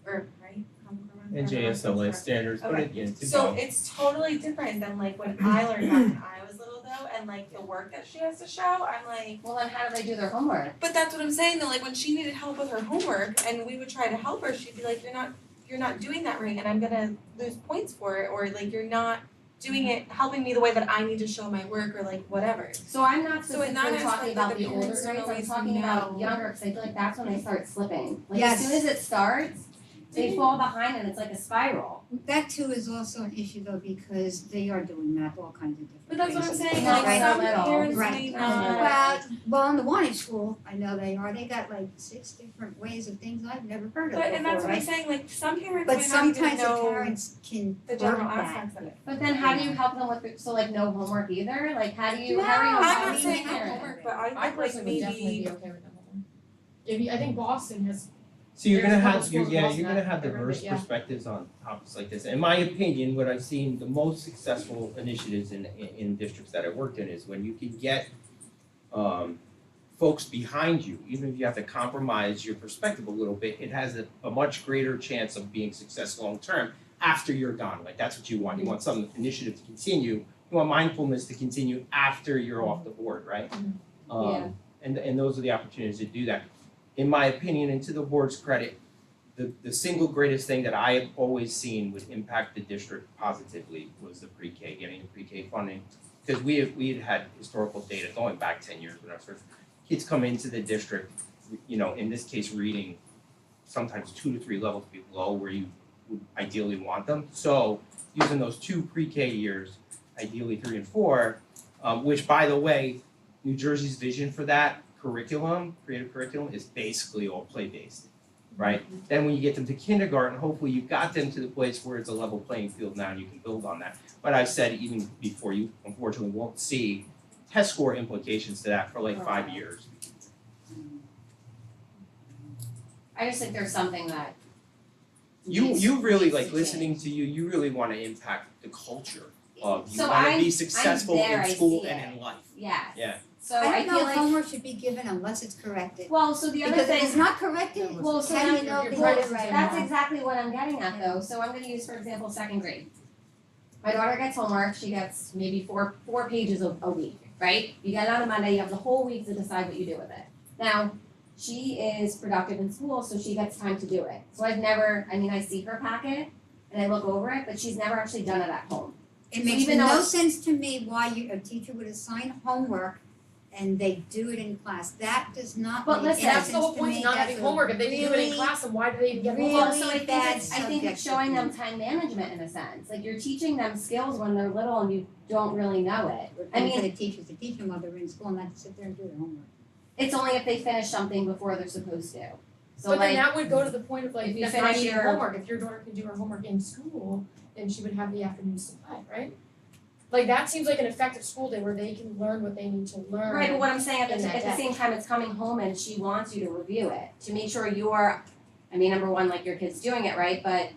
or right, Common Core math. And JSLA standards, but Okay. again, to So go. it's totally different than like when I learned math when I was little though, and like the work that she has to show, I'm like. Well, then how do they do their homework? But that's what I'm saying though, like when she needed help with her homework and we would try to help her, she'd be like, you're not doing that right and I'm gonna lose points for it, or like you're not doing it, helping me the way that I need to show my work or like whatever. So I'm not So in that specifically talking aspect, about like, the the older parents don't grades, I'm always talking about know. younger, cause I feel like that's when they start slipping. Like Yes. as soon as it starts, they fall behind and it's like a spiral. That too is also an issue though, because they are doing math all kinds of different But that's what I'm ways. saying, Not like right some at all. parents Right. may Not not. Well, in the Wantage school, I know they are, they got like 6 different ways of things I've never heard of But before, and that's what I'm right? saying, like some parents But might not even sometimes the know parents can the work general that. aspects of it. But then how do you help them with, so like no homework either? Like how are you No, I'm not helping saying the no parent? homework, but I I think like personally would definitely maybe be okay with that homework. I think Boston has, So you're gonna There's have, public schools you're across gonna that have area, diverse yeah. perspectives on topics like this. In my opinion, what I've seen, the most successful initiatives in districts that I worked in is when you can get folks behind you, even if you have to compromise your perspective a little bit, it has a much greater chance of being successful long term after you're gone. Like that's what you want. You want some initiative to continue. You want mindfulness to continue after you're off the board, right? Yeah. And those are the opportunities to do that. In my opinion, and to the board's credit, the single greatest thing that I have always seen would impact the district positively was the pre-K, getting the pre-K funding. Because we had historical data going back 10 years when I was first, kids come into the district, in this case, reading sometimes 2 to 3 levels below where you would ideally want them. So using those 2 pre-K years, ideally 3 and 4, which by the way, New Jersey's vision for that curriculum, creative curriculum, is basically all play-based, right? Then when you get them to kindergarten, hopefully you got them to the place where it's a level playing field now and you can build on that. But I said even before, you unfortunately won't see test score implications to that for like 5 years. I just think there's something that You really, needs like to listening change. to you, you really wanna impact the culture of, you So wanna I'm be successful there, in I school see and it. in life. Yes. Yeah. So I I don't know feel if like, homework should be given unless it's corrected. well, so the other Because if thing, it's not corrected, well, so how do you then know you're if right, it's right or that's not? exactly what I'm getting at though. So I'm gonna use, for example, 2nd grade. My daughter gets homework, she gets maybe four pages a week, right? You get it on a Monday, you have the whole week to decide what you do with it. Now, she is productive in school, so she gets time to do it. So I see her packet and I look over it, but she's never actually done it at home. It makes even though no it's- sense to me why a teacher would assign homework and they do it in class. That does not But make listen, any That's sense the whole to point me. of not That's having a homework. If they can do it in really, class, then why do they even get really homework? Well, so I think bad it's subject showing to them me. time management in a sense. Like you're teaching them skills when they're little and you don't really know it. I And for mean, the teachers to teach them while they're in school, not to sit there and do their homework. it's only if they finish something before they're supposed to. So But then like, that would go to the point of like, if you that's not finish even your- homework, if your daughter can do her homework in school, then she would have the afternoons to play, right? Like that seems like an effective school day where they can learn what they need to learn. right, but what I'm saying at in that the day. same time, it's coming home and she wants you to review it, to make sure you're, I mean, number one, like your kid's doing it right, but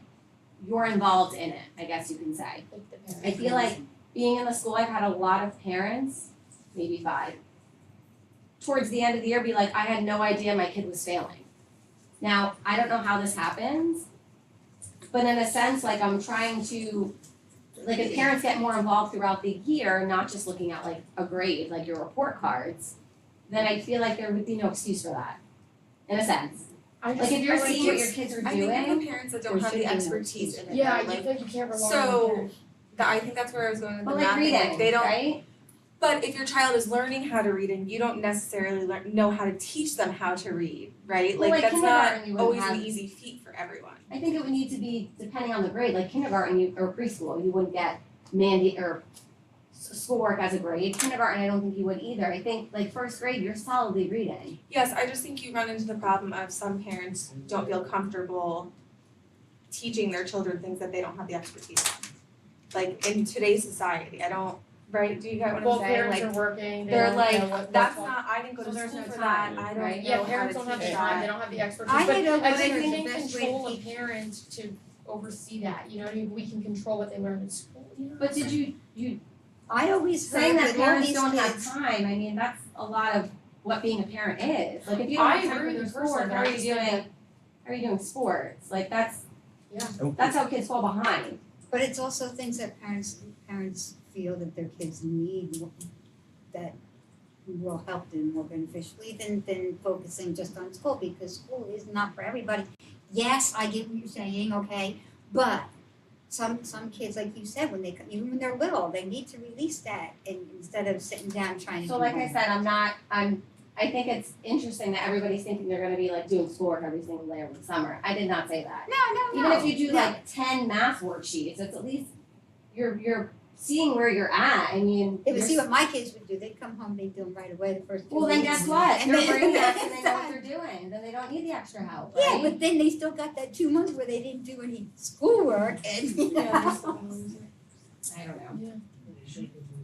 you're involved in it, I guess you can say. Like the parents. I feel like being in the school, I've had a lot of parents, maybe 5, towards the end of the year be like, I had no idea my kid was failing. Now, I don't know how this happens, but in a sense, like I'm trying to, like if parents get more involved throughout the year, not just looking at like a grade, like your report cards, then I feel like there would be no excuse for that, in a sense. I just Like if feel you're like seeing what it's- your kids are I think doing, of the parents that don't There have should the be no expertise in it, Yeah, I though, like, feel like you can't rely on so- the parents. I think that's where I was going with but the like math thing, reading, like they don't, right? but if your child is learning how to read and you don't necessarily know how to teach them how to read, right? Well, Like like that's not kindergarten, you would always have- an easy feat for everyone. I think it would need to be depending on the grade, like kindergarten or preschool, you wouldn't get schoolwork as a grade. Kindergarten, I don't think you would either. I think like first grade, you're solidly reading. Yes, I just think you run into the problem of some parents don't feel comfortable teaching their children things that they don't have the expertise in. Like in today's society, I don't, right, do you get what I'm Both saying? parents Like are working, they they're don't like, know what that's what's not, I didn't go So to there's school no for that, time, I don't right? know Yeah, how to parents don't teach have the that. time, they don't have the expertise, I but had always I heard think the we can best way to control a teach- parent to oversee that, you know what I mean? We can control what they learn in school, you know? But did you I always saying heard that that all parents these don't have kids, time, I mean, that's a lot of what being a parent is. Like if you I don't have time agree for with your you schoolwork, personally, how are I you just think doing, how are you doing sports? Like that's And how kids fall behind. but it's also things that parents feel that their kids need that will help them more beneficially than focusing just on school, because school is not for everybody. Yes, I get what you're saying, okay, but some kids, like you said, even when they're little, they need to release that and instead of sitting down trying to So do like I homework. said, I think it's interesting that everybody's thinking they're gonna be like doing schoolwork every single day over the summer. I did not say that. No, Even if you do no. like 10 math worksheets, it's at least you're seeing where you're at. I mean, If you you're see what my kids would do, they'd come home, they'd do them right away the first 2 well, then weeks. guess what? And They're then- brain math and they know what they're doing. Then they don't need the extra help, right? Yeah, but then they still got that 2 months where they didn't do any schoolwork and, you know. I don't know.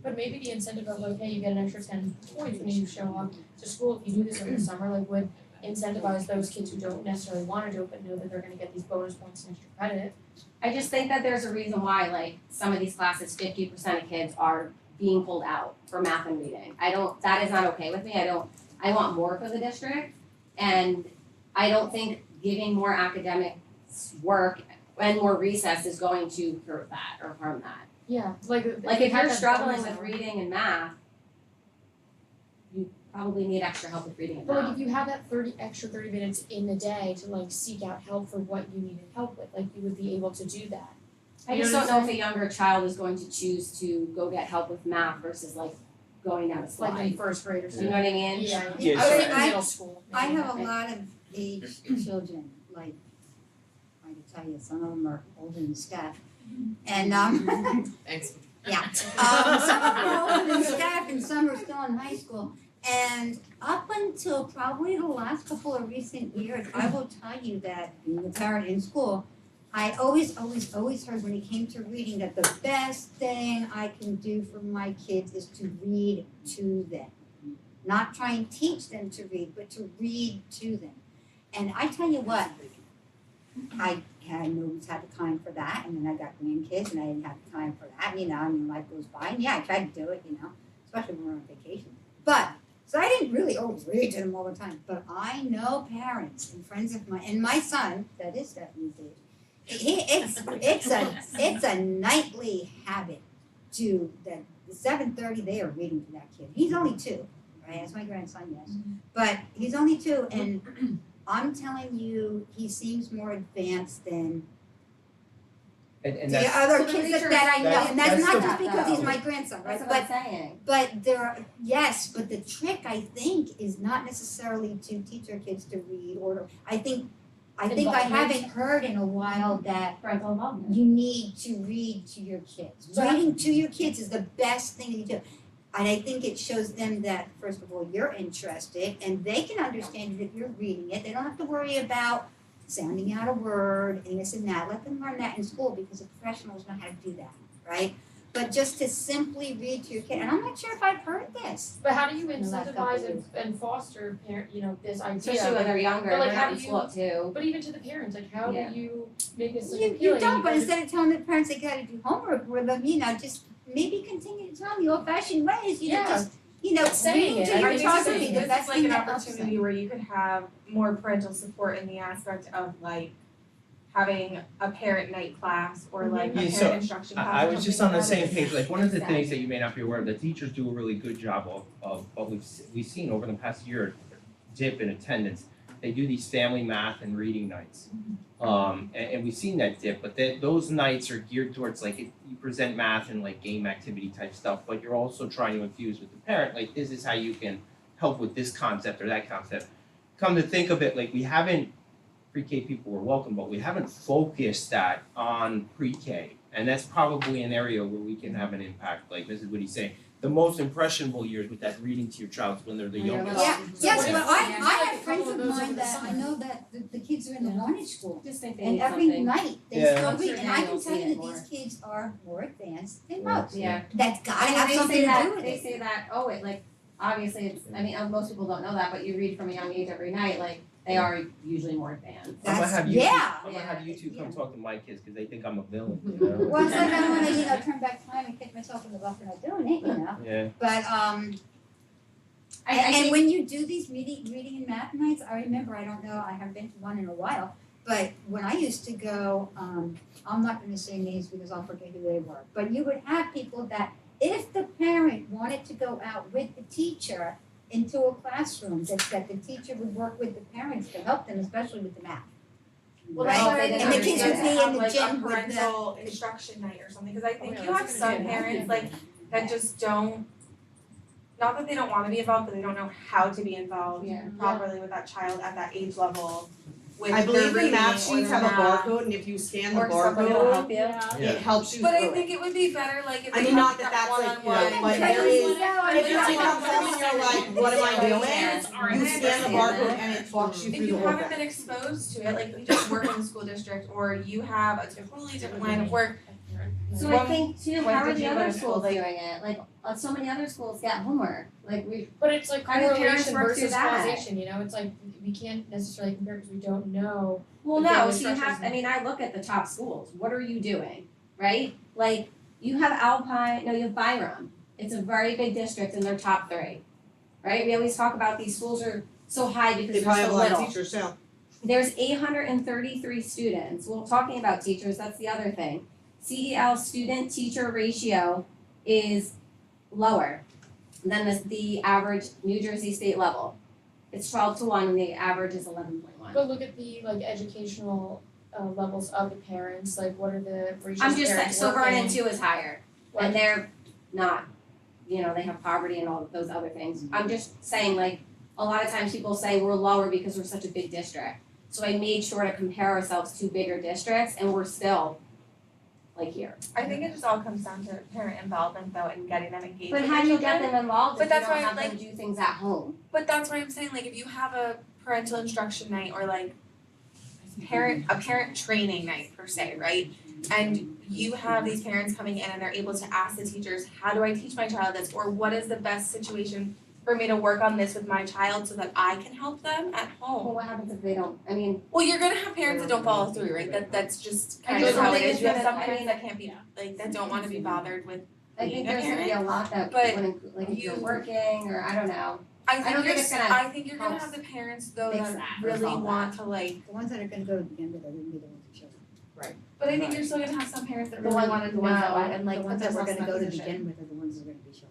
But maybe the incentive of like, hey, you get an extra 10 points when you show up to school, if you do this over the summer, like would incentivize those kids who don't necessarily wanna do it, but know that they're gonna get these bonus points and extra credit. I just think that there's a reason why, like, some of these classes, 50% of kids are being pulled out for math and reading. That is not okay with me. I want more for the district. And I don't think giving more academic work and more recess is going to hurt that or harm that. Yeah, like Like you if have you're that struggling bonus with hour. reading and math, you probably need extra help with reading and But like math. if you have that extra 30 minutes in the day to like seek out help for what you needed help with, like you would be able to do that. I You just know don't what I'm know if a younger child is going to choose to go get help with math versus like going down a It's like in slide. first grade or You something. know what I mean? Yeah, Yeah, I so- was in middle school. I maybe. have a lot of aged children, like, I can tell you, some of them are older than Steph. And, Thanks. yeah, some of them are older than Steph and some are still in high school. And up until probably the last couple of recent years, I will tell you that being a parent in school, I always heard when it came to reading that the best thing I can do for my kids is to read to them. Not try and teach them to read, but to read to them. And I tell you what, I always had the time for that, and then I got grandkids and I didn't have the time for that, you know, I mean, life goes by, and yeah, I tried to do it, you know, especially when we're on vacation. But, so I didn't really always read to them all the time, but I know parents and friends of mine, and my son, that is Stephanie's age, it's a nightly habit to, that 7:30 they are reading to that kid. He's only 2, right, that's my grandson, yes, but he's only 2, and I'm telling you, he seems more advanced than And There that's, are other So the kids research- that I know, and that's that's not the- just because he's though. my grandson, right? That's what I'm saying. But there are, yes, but the trick, I think, is not necessarily to teach our kids to read or, I think I Involvement. haven't heard in a while that Parental involvement. you need to read to your kids. So- Reading to your kids is the best thing you do. And I think it shows them that, first of all, you're interested and they can understand it if you're reading it. They don't have to worry about sounding out a word and this and that. Let them learn that in school because the professionals know how to do that, right? But just to simply read to your kid, and I'm not sure if I've heard this. But how do you In the last couple incentivize years. and foster this idea? Especially when they're younger, But, like, they're how not do in you- school too. But even to the parents, like how Yeah. do you make this like You appealing? don't, but Because- instead of telling the parents they gotta do homework with them, just maybe continue to tell them the old fashioned ways, Yeah. just, Saying read it. to I your think child saying would be it. the This best is like thing an that helps opportunity them. where you could have more parental support in the aspect of like having a parent night class or like a Yeah, so parent instruction class. I or was just something on the like same that. page, like one of the things that you may not be aware of, the teachers do a really good job of what we've seen over the past year, dip in attendance. They do these family math and reading nights. And we've seen that dip, but those nights are geared towards like, you present math and like game activity type stuff, but you're also trying to infuse with the parent, like this is how you can help with this concept or that concept. Come to think of it, like we haven't, pre-K people were welcome, but we haven't focused that on pre-K. And that's probably an area where we can have an impact, like Mrs. Woody's saying. The most impressionable years with that reading to your child is when they're the When they're youngest. little. Yeah, So yes, what if- but I yeah. have Like a couple friends of of those over mine the that I summer. know that the kids are in the Wantage school. Just think they And need every something. night they Yeah. still I'm read, sure and I Daniel can will tell see you it that more. these kids are more advanced than Yeah. most. Yeah. That's gotta I mean, have they something say to that, do with they it. say that, oh, it like, obviously it's, I mean, most people don't know that, but you read from a young age every night, like, they are usually more advanced. I'm gonna have That's- you two, yeah. I'm gonna have you two come Yeah. talk to my kids, cause they think I'm a villain, you know? Well, it's like I don't wanna, turn back time and kick myself in the butt for not doing it, Yeah. But, I and think, when you do these reading and math nights, I remember, I don't know, I haven't been to one in a while, but when I used to go, I'm not gonna say names because I'll forget who they were, but you would have people that if the parent wanted to go out with the teacher into a classroom, that the teacher would work with the parents to help them, especially with the math. Well, Right? that's what I And think the kids we would need be to in have the like gym a with the- parental instruction night or something, cause I think yeah, you have that's a good some idea. parents like that just don't, not that they don't wanna be involved, but they don't know how to be involved Yeah. properly with that child at that age level with I their believe the reading math or sheets their have a math. barcode, and if you scan the or something that'll barcode, help you. Yeah. it helps you But I through think it. it would be better like if I they mean, not had that that's like, one-on-one. but there is, if you're taking something and you're like, what am I doing? You scan the barcode and it talks you If through you the whole haven't been thing. exposed to it, like if you just work in the school district or you have a totally different line of work, so When- I think too, when how are did the you go other to school? schools Like- doing it? Like, so many other schools get homework, like we, But it's like How do parents correlation work through versus that? causation, it's like we can't necessarily compare because we don't know. well, The no, family so you have, structures I mean, I look at the top schools, what are you doing, right? Like, you have Alpine, no, you have Byram, it's a very big district and they're top 3, right? We always talk about these schools are so high because They they're probably have a so lot of little. teachers too. There's 833 students. Well, talking about teachers, that's the other thing. CEL student teacher ratio is lower than the average New Jersey state level. It's 12-1 and the average is 11.1. But look at the educational levels of the parents, like what are the ratios I'm of just saying, parents so working? Vernon 2 is higher What? and they're not, they have poverty and all of those other things. I'm just saying like, a lot of times people say we're lower because we're such a big district. So I made sure to compare ourselves to bigger districts and we're still like here. I think it just all comes down to parent involvement though and getting them engaged But with how their do you get children. them involved But if you that's don't why, have them like- do things at home? But that's what I'm saying, like if you have a parental instruction night or like a parent training night per se, right? And you have these parents coming in and they're able to ask the teachers, how do I teach my child this? Or what is the best situation for me to work on this with my child so that I can help them at Well, home? what happens if they don't, I mean, Well, you're gonna have parents that don't follow through, right? That's just I kind of just how don't it think is. it's You have gonna- some I parents mean, that can't be, like, that don't wanna be bothered with I being think a there's gonna be a parent. lot that But wouldn't, like if you're you- working or I don't know. I don't think think you're, it's gonna I think you're gonna help have the parents though fix that that or really solve want to like, The ones that are gonna go to the end of it are gonna be the ones that show. but I think you're still gonna have some parents that The really one- wanna the know ones that and like the put ones that we're themselves in gonna that go to position. begin with are the ones that are gonna be showing.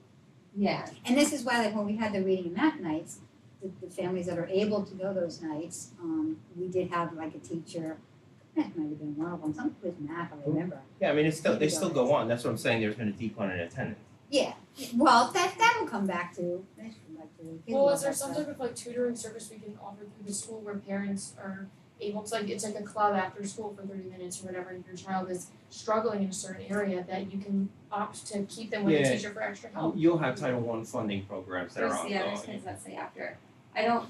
Yeah. And this is why, like, when we had the reading and math nights, the families that are able to go those nights, we did have like a teacher That might have been one of them, some quiz math, I remember. Yeah, I mean, they still go on, that's what I'm saying, there's been a decline in attendance. Yeah, well, that will come back to, that should come back to. Kids Well, will is there have some to- type of like tutoring service we can offer through the school where parents are able to, like, it's like a club after school for 30 minutes or whatever, and your child is struggling in a certain area, that you can opt to keep them with Yeah. a teacher for extra help? You'll have Title I funding programs that are ongoing. There's kids that stay after. I don't,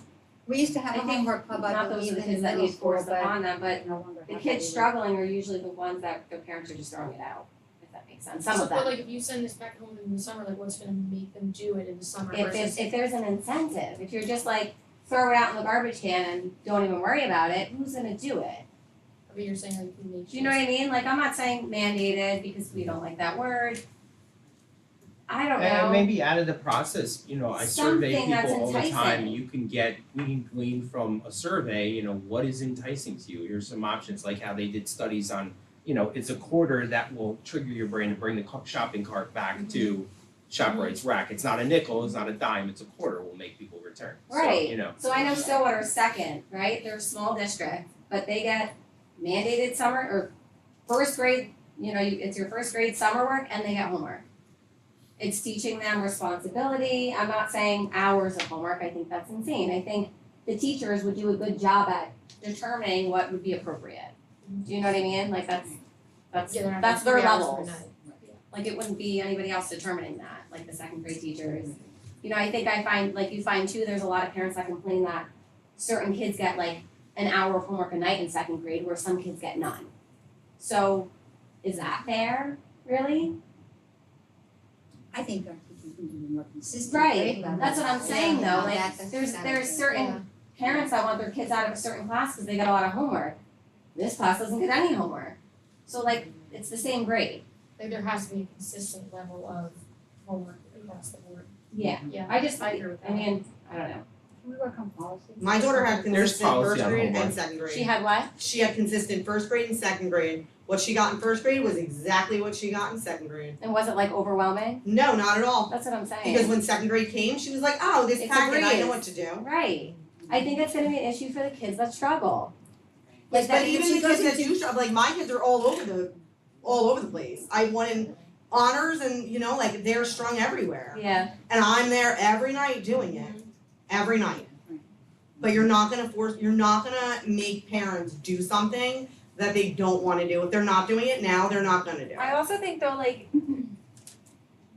We used to have a I think homework club, I not those believe, are the in kids the that middle need school, forced but upon them, but no longer the have kids that struggling are usually the ones that their parents are just throwing it out, if that makes sense, some of But them. like if you send this back home in the summer, like what's gonna make them do it in the summer If versus? there's an incentive, if you're just like, throw it out in the garbage can and don't even worry about it, who's gonna do it? But you're saying like you make. Do you know what I mean? Like, I'm not saying mandated because we don't like that word. I don't know. And maybe out of the process, I survey Something that's people all the time, enticing. we can glean from a survey, what is enticing to you? Here's some options, like how they did studies on, it's a quarter that will trigger your brain to bring the shopping cart back to ShopRite's rack. It's not a nickel, it's not a dime, it's a quarter will make people return. Right. So, So I know Stillwater's second, right? They're a small district, but they get mandated summer or first grade, it's your first grade summer work and they get homework. It's teaching them responsibility. I'm not saying hours of homework, I think that's insane. I think the teachers would do a good job at determining what would be appropriate. Do you know what I mean? Like that's Yeah, they're not that's doing their 3 hours per levels. night. Like it wouldn't be anybody else determining that, like the second grade teachers. I think I find, like you find too, there's a lot of parents that complain that certain kids get like an hour of homework a night in second grade where some kids get none. So is that fair, really? I think our teachers can be more consistent. Right, grade levels. that's what I'm saying though, like That's- there's certain parents that want their kids out of a certain class because they got a lot of homework. This class doesn't get any homework. So like, it's the same grade. Like there has to be a consistent level of homework across the board. Yeah, Yeah, I just, I agree with that. I mean, I don't know. Can we work on policy? My daughter had There's consistent policy first on grade and homework. second grade. She had what? She had consistent first grade and second grade. What she got in first grade was exactly what she got in second grade. And was it like overwhelming? No, not at all. That's what I'm saying. Because when second grade came, she was like, oh, this It's a packet, I breeze. know what to do. Right. I think it's gonna be an issue for the kids that struggle. Like But that, even the kids that do struggle, like my kids are all over the place. I have one in honors and, like they're strung everywhere. yeah, And I'm there every night doing it, every night. But you're not gonna make parents do something that they don't wanna do. If they're not doing it now, they're not gonna do it. I also think though, like,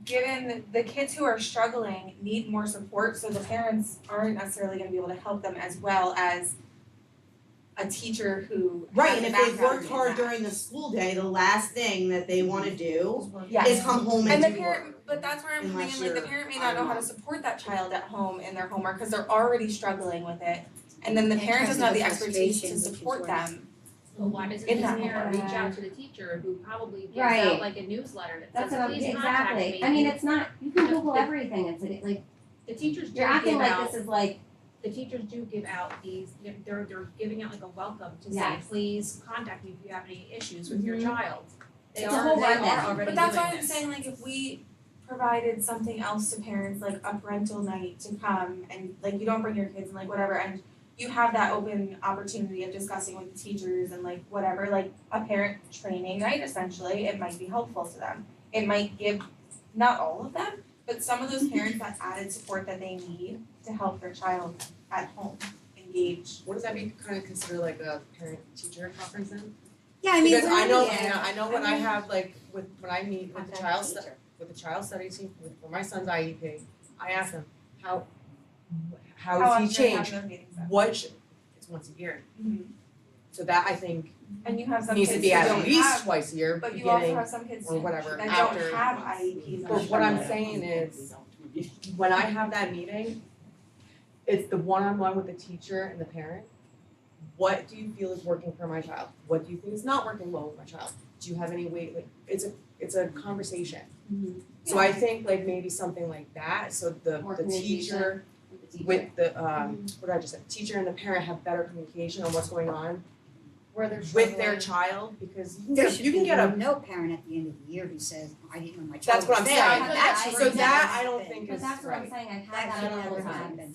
given the kids who are struggling need more support, so the parents aren't necessarily gonna be able to help them as well as a teacher who Right, has and a if they've background worked in hard that. during the school day, the last thing that they wanna do Yes. is come home and And the do parent, work. but that's where I'm coming Unless in, like the you're parent may not know how to autonomous. support that child at home in their homework, cause they're already struggling with it. And then the parent doesn't have the expertise to support them. Well, why doesn't In this that parent homework. reach out to the teacher who probably gives Right. out like a newsletter that that's says, what I'm, please contact me. exactly. I mean, it's not, you can Google everything and say, like, The teachers do you're acting give like out, this is like, the teachers do give out these, they're giving out like a welcome to say, Yes. please contact me if you have any issues with your Mhm. child. They It's a are whole rundown. already doing this. But that's why I'm saying, like, if we provided something else to parents, like a parental night to come and like you don't bring your kids and like whatever, and you have that open opportunity of discussing with the teachers and like whatever, like a parent training night essentially, it might be helpful to them. It might give, not all of them, but some of those parents that added support that they need to help their child at home engage. What does that be kind of considered like a parent-teacher conference then? Yeah, I mean, Because I know, yeah. I know when I have like, when I meet with the child Contact teacher. with the child study team, for my son's IEP, I ask them, how How has often he do you have changed? those meetings then? What should, it's once a year. Mhm. So that I think And you have some needs kids to who be at don't least have, twice a year, but you also beginning, have some kids or whatever, that after. don't have IEPs. But what I'm saying is, when I have that meeting, it's the one-on-one with the teacher and the parent. What do you feel is working for my child? What do you think is not working well with my child? Do you have any way, like, it's a conversation. So I think like maybe something like that, so More the communication teacher with the teacher. with the what did I just say, teacher and the parent have better communication on what's going on Where they're with their struggling. child, because There should you can be get a, no parent at the end of the year who says, I didn't know my child that's what I'm was saying. there. Yeah, That I should So agree. that never I don't happen. think But is that's what I'm right. saying, I've That had should that a couple never times. happen.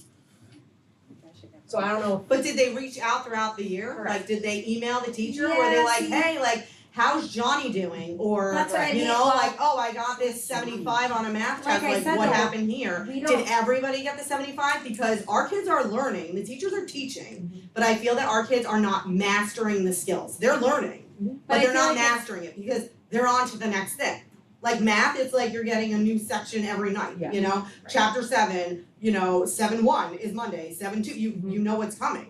That should never So I don't know. But did they reach out throughout the year? Correct. Like, did they email the teacher? Were they like, hey, like, how's Johnny doing? Or, That's what I you mean, know, well- like, oh, I got this 75 on a math Like test, I like, said, what though, happened here? we Did don't- everybody get the 75? Because our kids are learning, the teachers are teaching, but I feel that our kids are not mastering the skills. They're learning, but I they're feel not like it's- mastering it because they're on to the next thing. Like math, it's like you're getting a new section every night, Yeah. you know? Chapter 7, you know, 7-1 is Monday, 7-2, you know what's coming.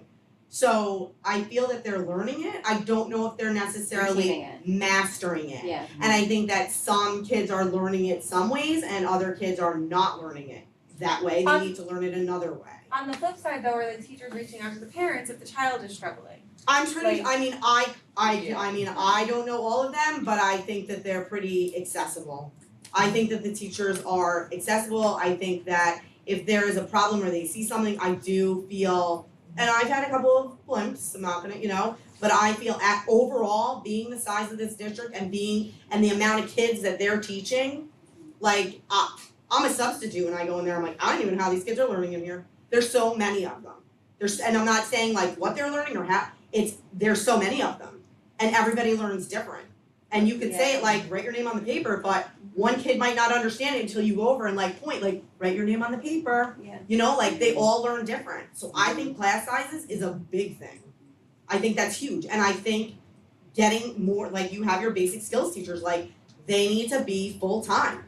So I feel that they're learning it. I don't know if they're necessarily Retaining it. mastering it. Yeah. And I think that some kids are learning it some ways and other kids are not learning it that way. They need to learn it another way. On the flip side though, are the teachers reaching out to the parents if the child is struggling? I'm pretty, Like- I mean, I don't know all of them, but I think that they're pretty accessible. I think that the teachers are accessible. I think that if there is a problem or they see something, I do feel, and I've had a couple of blimps, I'm not gonna, you know, but I feel at overall, being the size of this district and the amount of kids that they're teaching, like, I'm a substitute and I go in there, I'm like, I don't even know how these kids are learning in here. There's so many of them. And I'm not saying like what they're learning or how, there's so many of them. And everybody learns different. And you could say it like, write your name on the paper, but one kid might not understand it until you go over and like point, like, write your name on the paper. Yeah. You know, like they all learn different. So I think class sizes is a big thing. I think that's huge. And I think getting more, like you have your basic skills teachers, like they need to be full time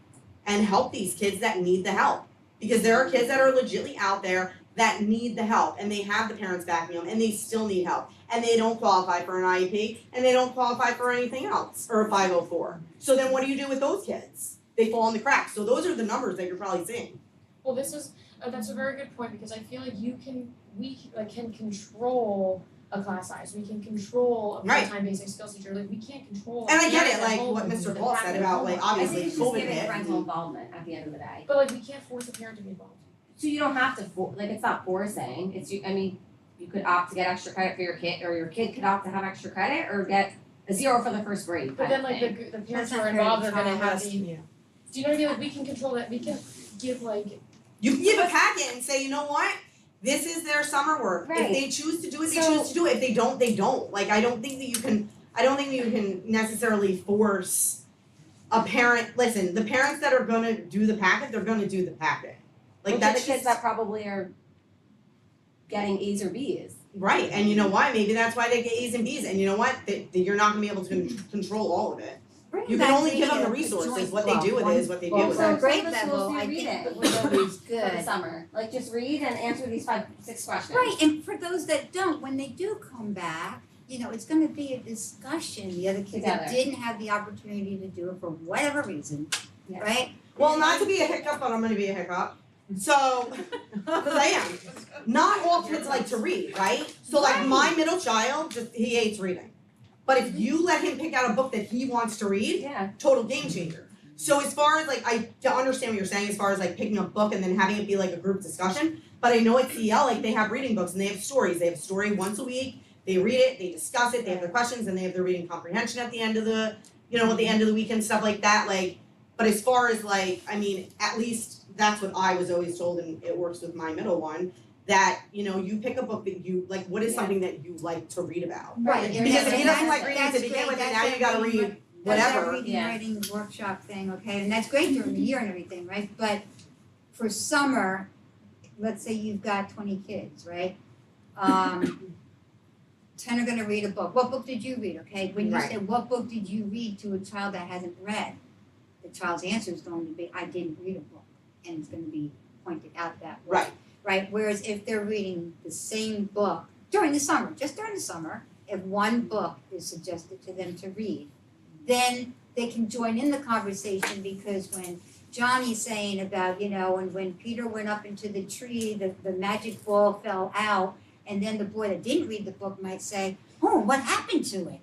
and help these kids that need the help. Because there are kids that are legitimately out there that need the help and they have the parents backing them and they still need help. And they don't qualify for an IEP and they don't qualify for anything else or a 504. So then what do you do with those kids? They fall in the cracks. So those are the numbers that you're probably seeing. Well, that's a very good point because I feel like we can control a class size. We can control a Right. part-time basic skills teacher. Like we can't control. And I get it, the like homework, what Mr. the Ball packet said of about like homework. I think obviously it's just COVID giving hit. parental involvement at the end of the day. But like we can't force a parent to be involved. So you don't have to like it's not forcing. You could opt to get extra credit for your kid, or your kid could opt to have extra credit, or get a 0 for the first grade. But then like the parents That's who not are fair involved to are gonna have child. the. Yeah. Do you know what I mean? Like we can control that. We can give like. You can give a packet and say, you know what? This is their summer work. Right. If they choose to do it, they So- choose to do it. If they don't, they don't. Like I don't think that you can necessarily force a parent. Listen, the parents that are gonna do the packet, they're gonna do the packet. Like Look at that's the kids just that probably are getting A's or B's. right. And you know what? Maybe that's why they get A's and B's. And you know what? You're not gonna be able to control all of it. You can only give them the resources. What they do with it is what they do with For a it. grade some of the level, schools do I reading think for the word is for the good. summer. Like just read and answer these 5-6 questions. Right, and for those that don't, when they do come back, you know, it's gonna be a discussion, the other kids that Together. didn't have the opportunity to do it for whatever reason, Yeah. right? Well, not to be a hiccup, but I'm gonna be a hiccup. So, because I am. Not all kids like to read, right? So like my middle child, he hates reading. But if you let him pick out a book that he wants to read, Yeah. total game changer. So as far as like, I understand what you're saying as far as like picking a book and then having it be like a group discussion. But I know at CL, like they have reading books and they have stories. They have a story once a week. They read it, they discuss it, they have their questions, and they have their reading comprehension at the end of the, at the end of the week and stuff like that. Like, but as far as like, I mean, at least that's what I was always told, and it works with my middle one, that, you pick a book that you, like, what is something that you like to read about? Right. Because if he doesn't like That's- reading to that's begin with, great. and That's now you gotta reading- read That's that whatever. reading, Yeah. writing workshop thing, okay, and that's great during the year and everything, right? But for summer, let's say you've got 20 kids, right? 10 are gonna read a book. What book did you read, okay? When you Right. say, what book did you read to a child that hasn't read? The child's answer is going to be, I didn't read a book, and it's gonna be pointed out that way. Right. Right, whereas if they're reading the same book during the summer, just during the summer, if one book is suggested to them to read, then they can join in the conversation, because when Johnny's saying about, and when Peter went up into the tree, the magic ball fell out, and then the boy that didn't read the book might say, oh, what happened to it?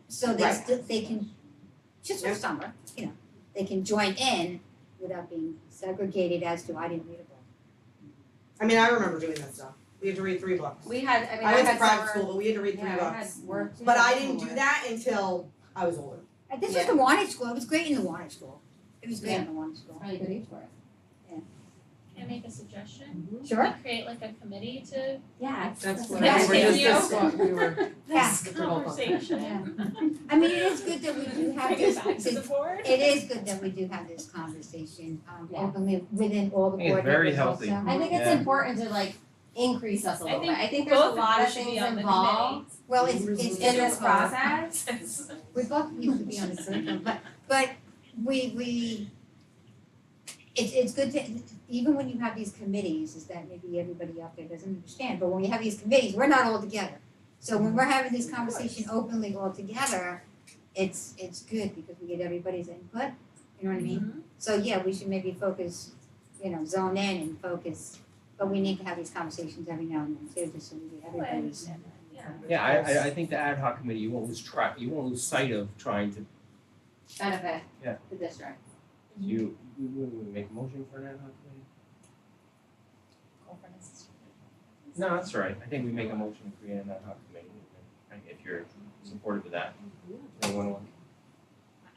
So they Right. they can, just for summer, they can join in without being segregated as to, I didn't read a book. I mean, I remember doing that stuff. We had to read 3 books. I I went to had private summer- school, but we had to read 3 yeah, I books. had work too, But I didn't do homework. that until I was older. And this Yeah. was the Wantage school, it was great in the Wantage school. It was great in the Wantage school. Probably a good age for it. I make a suggestion? Sure. We create like a committee to Yeah. That's what Yes, we were thank just you. we were Yeah. this conversation. I mean, it is good that we do have Bring this, it back to the board. it is good that we do have this conversation, Yeah. openly within all the I think it's board very members healthy. also. I think it's Yeah. important to like increase us a little bit. I think there's both a of lot you of should be things on the involved Well, it's in this difficult. process. We both used to be on the curriculum, but we it's good to, even when you have these committees, is that maybe everybody out there doesn't understand, but when we have these committees, we're not all together. So when we're having this conversation openly all together, it's good because we get everybody's input, you know what I mean? So yeah, we should maybe focus, zone in and focus, but we need to have these conversations every now and then too, just so we get Oh, I everybody's. understand that, Yeah, I think the ad hoc committee, you won't lose sight of trying to, Benefit Yeah. the district. you make a motion for an ad hoc committee? No, that's all right, I think we make a motion to create an ad hoc committee, if you're supportive of that. Anyone want?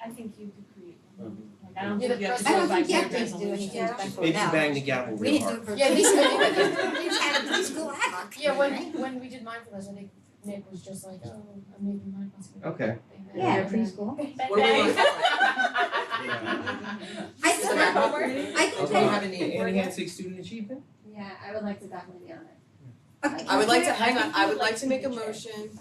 I think you could create one. Mhm. I don't You're think the you have to first do I it don't by think you have board to do anything resolution. special Maybe now. bang the gavel We real didn't do hard. it for Yeah, preschool. We just had a preschool ad hoc. Yeah, when we did mindfulness, I think Nick was just like, oh, I'm making mindfulness. Okay. Yeah, preschool. Bang, What do we want to bang. I think Is that, that homework? I think Okay. that, have a name for it? Enhancing student achievement? Yeah, I would like to definitely be on it. okay. I would like to, I hang on, think I you would would like like to to make a be the chair. motion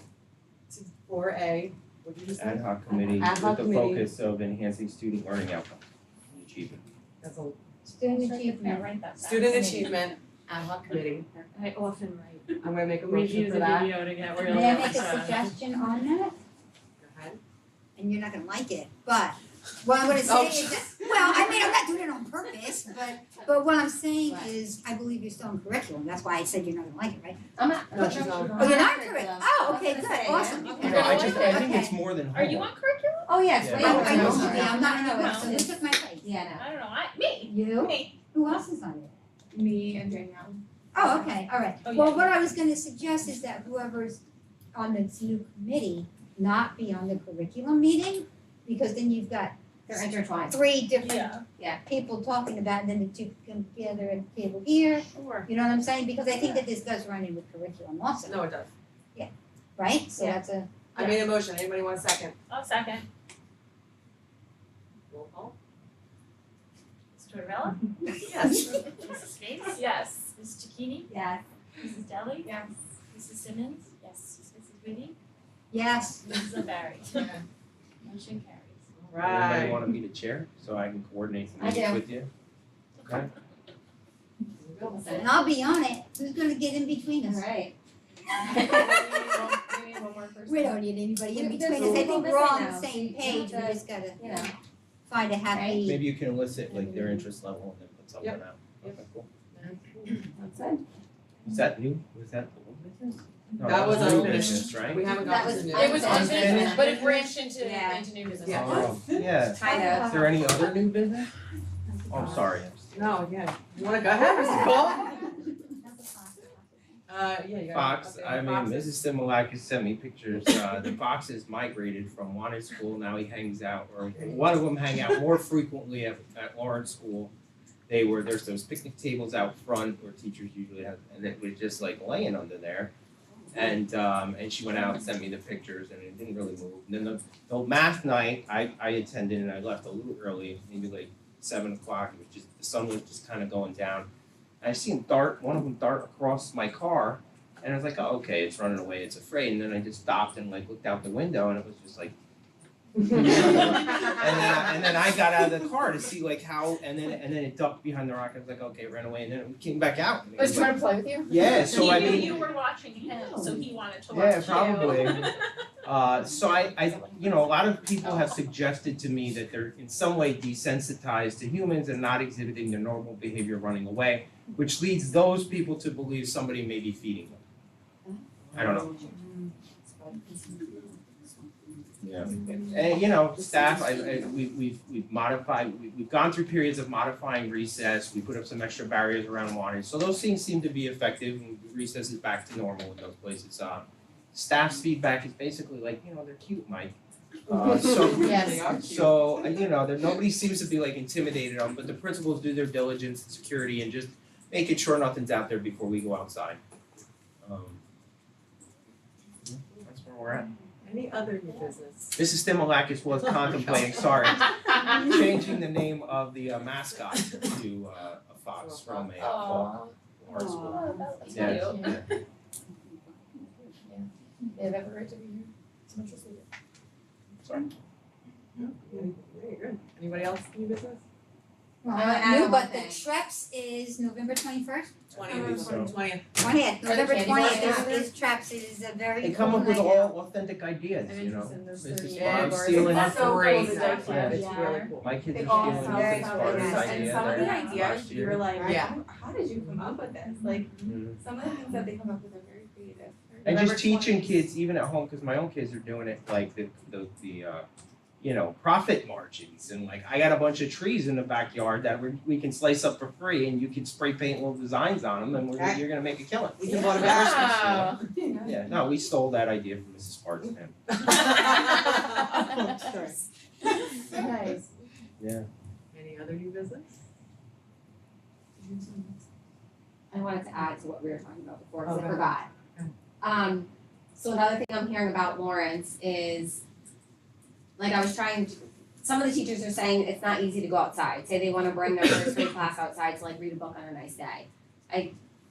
for a, what did you just say? Ad hoc committee Ad with hoc the committee. focus of enhancing student learning outcomes and achievement. That's a Student Yeah, achievement. write that down. student achievement ad hoc committee. I often write. I'm gonna make a Review motion the for that. video to get real. May I make a suggestion on that? Go ahead. And you're not gonna like it, but what I'm gonna say is that, well, I mean, I'm not doing it on purpose, but what I'm saying is, I believe you're still in curriculum, that's why I said you're not gonna like it, right? I'm not. No, she's not. Oh, you're not in curriculum, oh, okay, good, awesome, No, okay. I think Okay. it's more than Are you homework. on curriculum? Oh, yeah, it's Yeah. way Oh, more I than used to homework. be, I'm not No, anymore, no. so this took my place. Yeah, no. I don't know, me. You? Me. Who else is on it? Me and Danielle. Oh, okay, all right. Oh, yeah, Well, what I was gonna suggest is that whoever's on this new committee not be on the curriculum meeting, because then you've got They're intertwined. three different Yeah. people talking about, and then the two come together at the table here, Sure. you know what I'm saying? Because I think that this does run in with curriculum also, No, it does. right? So Yeah. that's a, I made a motion. Anybody want a second? I'll second. Roll call. Mr. Tortorella? Yes. Mrs. Space? Yes. Mrs. Chikini? Yes. Mrs. Deli? Yes. Mrs. Simmons? Yes. Mrs. Whitty? yes, Mrs. O'Barry? Motion carries. Anybody Right. wanna be the chair, so I can coordinate some I meetings do. with you? Okay. and I'll be on it. Who's gonna get in between us? Alright. We don't need anybody in There's between us. I people think we're all on missing the now, same so you page. We have to, just gotta You know, find a happy. Maybe you can elicit like their interest level and then put something Yep. out. Okay, cool. that's good. Was that new, was that the old business? No, That was new unfinished. business, right? We haven't That got to was the fun. new. It was Unfinished. unfinished, but it branched into Yeah. new business. Yeah. Oh, yeah. Kind of. Is there any other new business? Oh, I'm sorry. No, yeah. You wanna go ahead, Mr. Cole? Yeah, you got Fox, it. I mean, Foxes. Mrs. Similakis sent me pictures, the foxes migrated from Wantage School, now he hangs out, or one of them hang out more frequently at Lawrence School. There's those picnic tables out front where teachers usually have, and it was just like laying under there. And she went out and sent me the pictures and it didn't really move. And then the math night, I attended and I left a little early, maybe like 7 o'clock, it was just, the sun was just kind of going down. And I seen one of them dart across my car, and I was like, oh, okay, it's running away, it's afraid. And then I just stopped and like looked out the window, and it was just like, and then I got out of the car to see like how, and then it ducked behind the rock. I was like, okay, it ran away, and then it came back out. And it I was was trying like, to play with you. yeah, so I He knew mean, you were watching him, so he wanted to watch yeah, you. probably. So I, you know, a lot of people have suggested to me that they're in some way desensitized to humans and not exhibiting their normal behavior running away, which leads those people to believe somebody may be feeding them. I don't know. Yeah. And you know, staff, we've modified, we've gone through periods of modifying recess, we put up some extra barriers around Wantage, so those things seem to be effective, and recess is back to normal in those places. Staff's feedback is basically like, you know, they're cute, Mike. So, Yes. They are cute. so, you know, nobody seems to be like intimidated on, but the principals do their diligence and security and just making sure nothing's out there before we go outside. That's where we're at. Any other new business? Mrs. Stimulakis was contemplating, sorry, changing the name of the mascot to a fox from a hawk or a squirrel. That's Yeah. cute. They have every right to be here. So much received. Sorry. Very good. Anybody else new business? add New, one but the thing. Treps is November 21st? believe so. 20th. 20th, November candy 20th bars? is Treps, it is a very They come cool up with night all out. authentic ideas, I'm you know. interested in those Mrs. 30 Bob's bars. stealing. That's so great. cool. Yeah. It's really cool. My kids It are all stealing sounds Mrs. so Bob's nice, idea. and some of the there ideas, last you're year. like, Yeah. how did you come up with this? Like, Mhm. some of the things that they come up with are very creative. And November just teaching 20th. kids, even at home, because my own kids are doing it, like the you know, profit margins, and like I got a bunch of trees in the backyard that we can slice up for free, and you can spray paint little designs on them, and Okay. you're gonna make a killing. We can vote about Yeah, no, we stole that idea from Mrs. Sparks and him. Nice. Yeah. Any other new business? I wanted to add to what we were talking about before, because Okay. I forgot. Okay. So another thing I'm hearing about Lawrence is, like I was trying to, some of the teachers are saying it's not easy to go outside. Say they wanna bring their first grade class outside to like read a book on a nice day.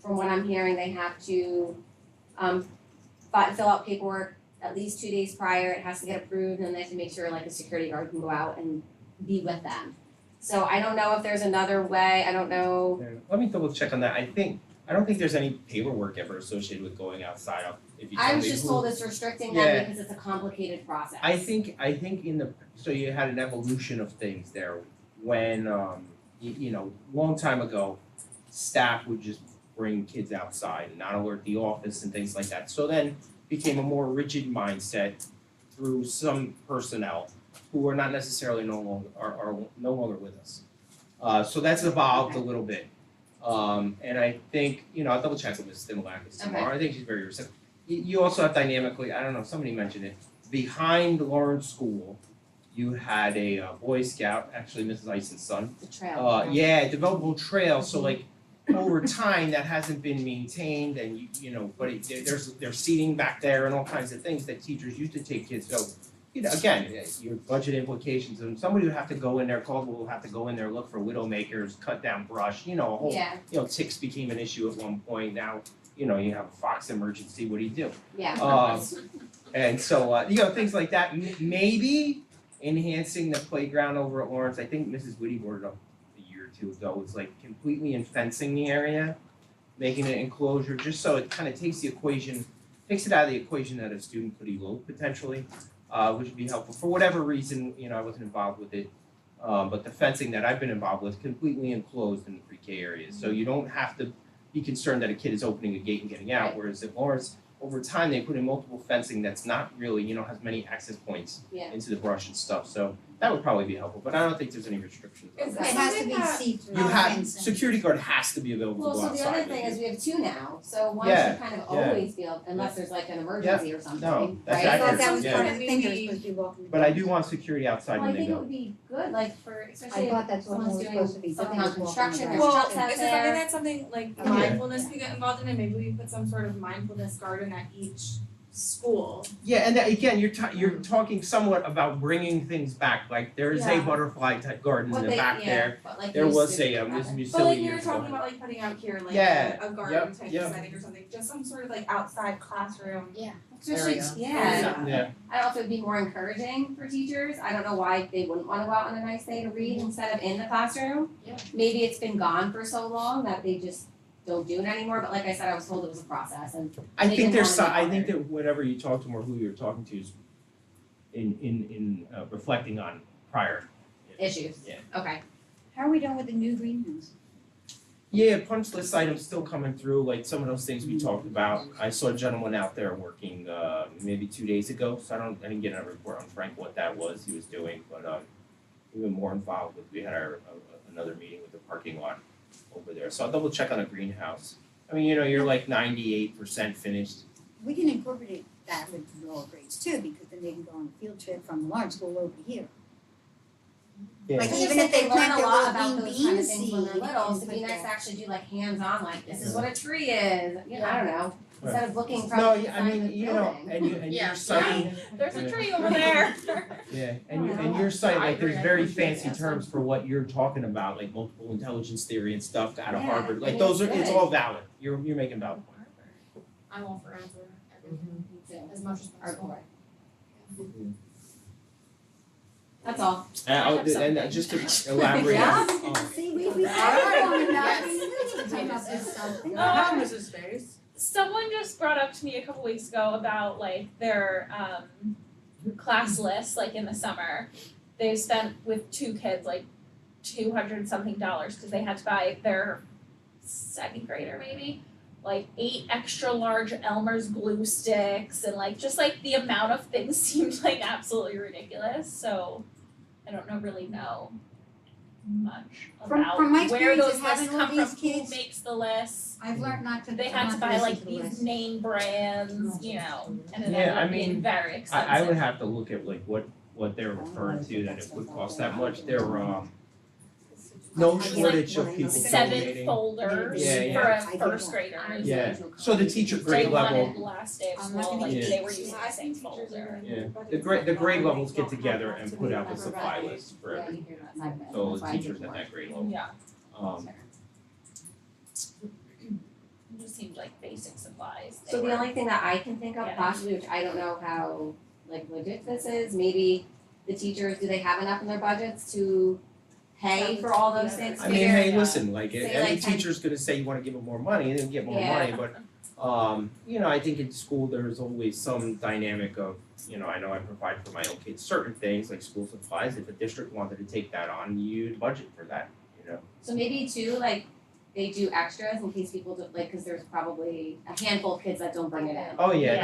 From what I'm hearing, they have to, fill out paperwork at least 2 days prior, it has to get approved, and they have to make sure like a security guard can go out and be with them. So I don't know if there's another way, I don't know. Yeah. Let me double check on that. I don't think there's any paperwork ever associated with going outside if you I tell was me just who- told it's restricting Yeah. them because it's a complicated process. I think so you had an evolution of things there when you know, long time ago, staff would just bring kids outside and not alert the office and things like that. So then became a more rigid mindset through some personnel who are not necessarily no longer with us. So that's evolved a little bit. And I think, you know, I'll double check with Ms. Stimulakis tomorrow. I think she's very receptive. You also have dynamically, I don't know, somebody mentioned it, behind Lawrence School, you had a Boy Scout, actually Mrs. Ison's son. The trail. Yeah, developable trail, so like over time that hasn't been maintained and you know, but there's seating back there and all kinds of things that teachers used to take kids, so you know, again, your budget implications, and somebody would have to go in there, Caldwell will have to go in there, look for widowmakers, cut down brush, you know, a whole, Yeah, you know, ticks became an issue at one point, now, you know, you have a fox emergency, what do you do? yeah. And so, you know, things like that, maybe enhancing the playground over at Lawrence, I think Mrs. Whitty brought it up a year or two ago, was like completely fencing the area, making it enclosure, just so it kind of takes it out of the equation that a student could elope potentially, which would be helpful, for whatever reason, you know, I wasn't involved with it. But the fencing that I've been involved with, completely enclosed in the pre-K areas, so you don't have to be concerned that a kid is opening a gate and getting out, Right. whereas at Lawrence, over time, they put in multiple fencing that's not really, you know, has many access points Yeah. into the brush and stuff, so that would probably be helpful, but I don't think there's any restrictions on Is that. It has to be Something that- see-through You have, fencing. security guard has to be available to Well, go so outside the other with thing you. is we have two now, so one Yeah, should kind of yeah. always be able, unless there's like an emergency or something, No, that's right? I thought accurate. that was Yeah. part of the thing, they were supposed to be walking. But I do want security outside Well, I when they think it go. would be good, like for, especially I thought that's if what someone's was doing supposed to be, something something on was walking construction, around. there's Well, trucks out is it something there. that's something like Yeah. mindfulness could get involved in it? Maybe we put some sort of mindfulness garden at each school. Yeah, and that, again, you're talking somewhat about bringing things back, like there is a Yeah. butterfly type garden in the back there. But like There used was to. a Okay. Ms. But Musili like you were years talking ago. about like putting out here like Yeah. a garden Yep, type yep. setting or something, just some sort of like outside classroom. Especially, Area. yeah. Yeah, I also would be more encouraging for teachers. I don't know why they wouldn't want to go out on a nice day to read instead of in the classroom. Yeah. Maybe it's been gone for so long that they just don't do it anymore, but like I said, I was told it was a process and I They think didn't there's wanna be I think that whatever you talk to them or who you're talking to is in reflecting on prior. issues. Yeah. Okay. How are we doing with the new greenhouse? Yeah, punch list items still coming through, like some of those things we talked about. I saw a gentleman out there working maybe 2 days ago, so I didn't get a report on Frank what that was he was doing, but we've been more involved with, we had another meeting with the parking lot over there, so I'll double check on the greenhouse. I mean, you know, you're like 98% finished. We can incorporate that with the lower grades too, because then they can go on a field trip from the large school over here. Yeah. Like I even just if they think learn plant a their lot about little those bean kind of things when seed they're little, and so it'd be put nice to that. actually do like hands-on, like this is Yeah. what a tree is, you know, I don't know. Right. Instead of looking from No, the I mean, inside you of the know, building. and Yeah. your site, There's a Yeah. tree over there. yeah, and your site, I like, there's agree. very I appreciate fancy that. terms for what you're talking about, like multiple intelligence theory and stuff out of Yeah, Harvard, I like mean, those are, it's it's good. all valid, you're making valid points. I'm all for answer everything Me too. as much as possible. Hardcore. That's all. And just to elaborate Yeah. on, See, we started long enough, we knew to come up with something. Mrs. Face. Someone just brought up to me a couple weeks ago about like their class list, like in the summer. They spent with 2 kids like $200 something because they had to buy their second grader maybe like 8 extra large Elmer's glue sticks and like just like the amount of things seemed like absolutely ridiculous. So I don't really know much about From my where experience those of lists having all come from, these who kids, makes the lists. I've learned not to. They had not to buy listen like to the these list. name brands, you know, and it Yeah, ended I up being mean, very expensive. I would have to look at like what they're referring to, that it would cost that much, no shortage of people 7 donating. folders Yeah, for a first grader. Yeah, so the teacher They grade level, wanted the last day of I'm not school, gonna like use they were using the same folder. yeah, the grade levels get together and put out the supply list for Yeah, every, you hear that side of it. so That's the why I teachers did at more. that grade level. Yeah, Um, it just seemed like basic supplies. They So the were- only thing that I can think of Yeah. possibly, which I don't know how like legit this is, maybe the teachers, do they have enough in their budgets to pay for all those things? I mean, hey, listen, like, Say any like 10 teacher's gonna say you wanna give them more money, then give more Yeah. money, but, you know, I think in school, there's always some dynamic of, you know, I know I provide for my own kids certain things, like school supplies, if a district wanted to take that on, you'd budget for that, you know? So maybe too, like, they do extras in case people don't, like, cause there's probably a handful of kids that don't bring it in. Oh, yeah,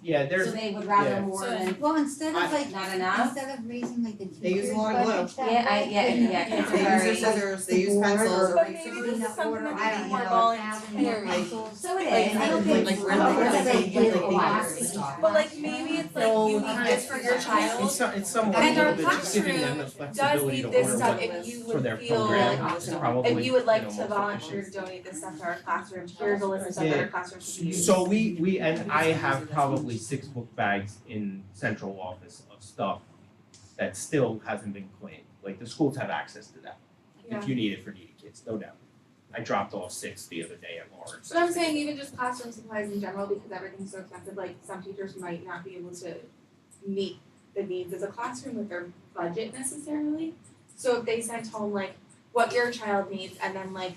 Yeah. there's, So they would rather yeah. more So- than Well, instead of I- like, not enough. instead of raising like the They use teacher's a lot of glue. budget that Yeah, way, yeah, couldn't yeah, it kids be are They very- use scissors, they use board pencils, or But maybe erasers. this is something order, that we I need don't more know, volunteers. So it Like, is, I don't like, think. like, I we're don't like, think they they give, give like, a they lot. give stuff. But like maybe it's like No, you need this for your child. it's somewhat a And our little bit, just giving them the classroom does flexibility to need this order stuff what if you for would their feel program, like, it's probably, if you would like you know, to most volunteer efficient. to donate this stuff to our classroom, here's a list of stuff that our classroom should use. So we and I have probably 6 book bags in central office of stuff that still hasn't been claimed. Like the schools have access to that. If you need it for needy kids, no doubt. I dropped off 6 the other day at Lawrence. But I'm saying even just classroom supplies in general, because everything's so expensive, like some teachers might not be able to meet the needs of the classroom with their budget necessarily. So if they sent home like what your child needs and then like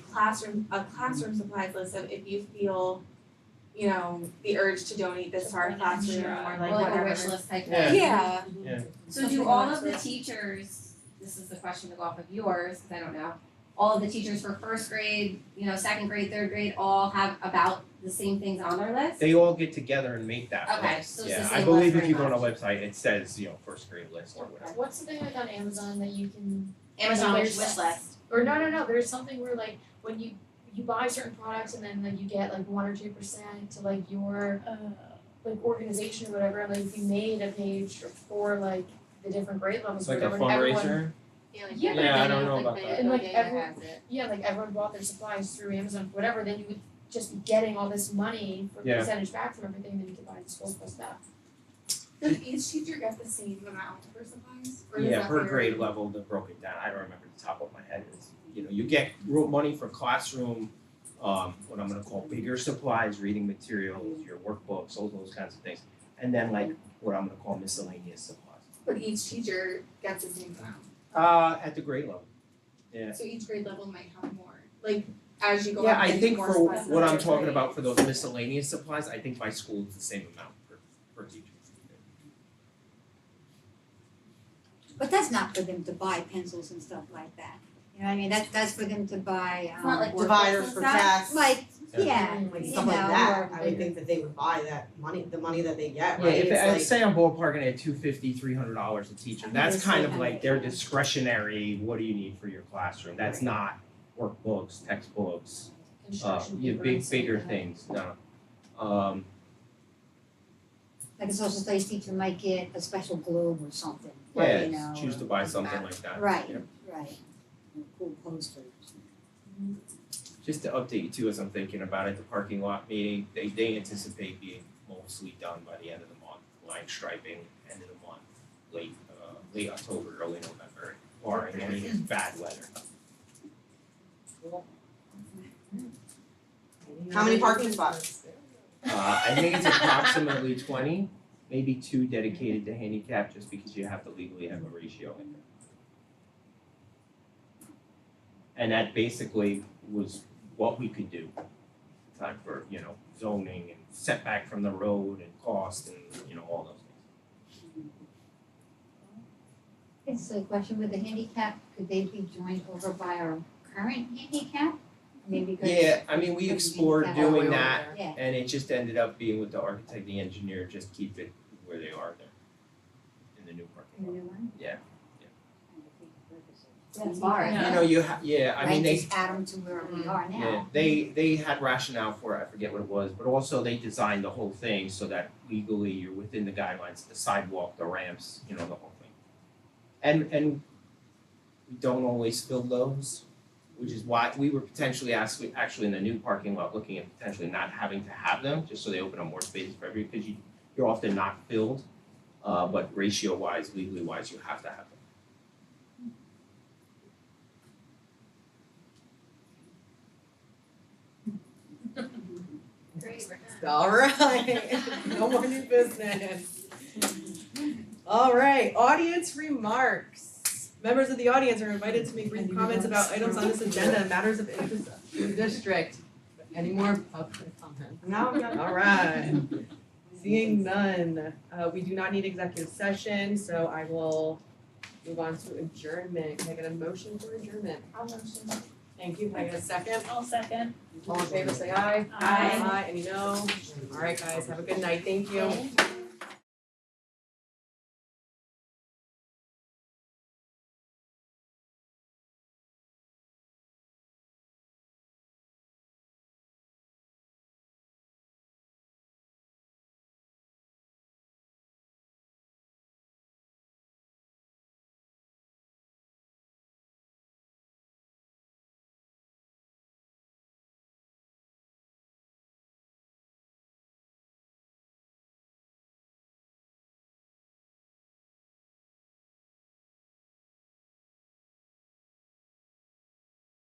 a classroom supplies list of if you feel, you know, the urge to donate this to our Just classroom one or extra. like Or like a whatever. wish list type Yeah. thing. Yeah. So do all of the teachers, this is the question to go off of yours, 'cause I don't know, all of the teachers for first grade, you know, second grade, third grade, all have about the same things on their list? They all get together and make that Okay, list. so it's the Yeah, same I believe list if you go on a pretty website, it says, you know, first grade list or whatever. What's the thing like on Amazon that you can, Amazon There's- wish list. or no, there's something where like when you buy certain products and then like you get like 1 or 2% to like your like organization or whatever, like if you made a page for like the different grade levels It's or like a whatever, and everyone, fundraiser. yeah, Yeah, I don't know about that. and like everyone bought their supplies through Amazon, whatever, then you would just be getting all this money for Yeah. percentage back from everything, then you could buy the school supplies stuff. Does each teacher get the same amount for supplies? Or does Yeah, that per vary? grade level, they broke it down. I don't remember the top of my head. It's, you know, you get money for classroom, what I'm gonna call bigger supplies, reading materials, your workbooks, all those kinds of things. And then like what I'm gonna call miscellaneous supplies. But each teacher gets the same amount. At the grade level. Yeah. So each grade level might have more, like as you go Yeah, up, I getting think more for supplies what I'm every talking grade. about for those miscellaneous supplies, I think by school it's the same amount per teacher. But that's not for them to buy pencils and stuff like that. You know what I mean? That's for them to buy, It's not like Dividers workbooks for and stuff? tasks. like, Yeah. yeah, Like you stuff like know, that, I would think that they would buy that money, the money that they get, Yeah, right? if It's it, like- say I'm ballparking at $250, $300 a teacher, that's it's kind of like like their discretionary, what do you need for your classroom? That's not workbooks, textbooks, Construction you paper big, and stuff bigger like that. things, no. like a social studies teacher might get a special globe or something, you know. Yeah, choose to buy something like that. Right, Yeah. right. Cool posters. Just to update you too, as I'm thinking about it, the parking lot meeting, they anticipate being mostly done by the end of the month. Line striping, end of the month, late October, early November, barring any bad weather. How many parking spots? I think it's approximately 20, maybe 2 dedicated to handicap, just because you have to legally have a ratio in there. And that basically was what we could do. Time for, zoning and setback from the road and cost and, all those things. It's a question with the handicap, could they be joined over by our current handicap? I mean, because. Yeah, I mean, we explored doing that, Yeah. and it just ended up being with the architect, the engineer, just keep it where they are there in the new parking The lot. new one? Yeah. That's far, isn't it? I mean, they, Right, just add them to where we are now. yeah, they had rationale for it, I forget what it was, but also they designed the whole thing so that legally you're within the guidelines, the sidewalk, the ramps, the whole thing. And we don't always fill those, which is why we were potentially actually in the new parking lot looking at potentially not having to have them, just so they open up more spaces for everybody, because you're often not filled, but ratio wise, legally wise, you have to have them. Great. All right, no more new business. All right, audience remarks. Members of the audience are invited to make brief comments about items on this agenda and matters of interest to the district. Any more public comment? No, I'm done. All right. Seeing none, we do not need executive session, so I will move on to adjournment. Can I get a motion for adjournment? I'll motion. Thank you. Can I get a second? I'll second. All in favor, say aye. Aye. Aye. Any no? All right, guys, have a good night. Thank you.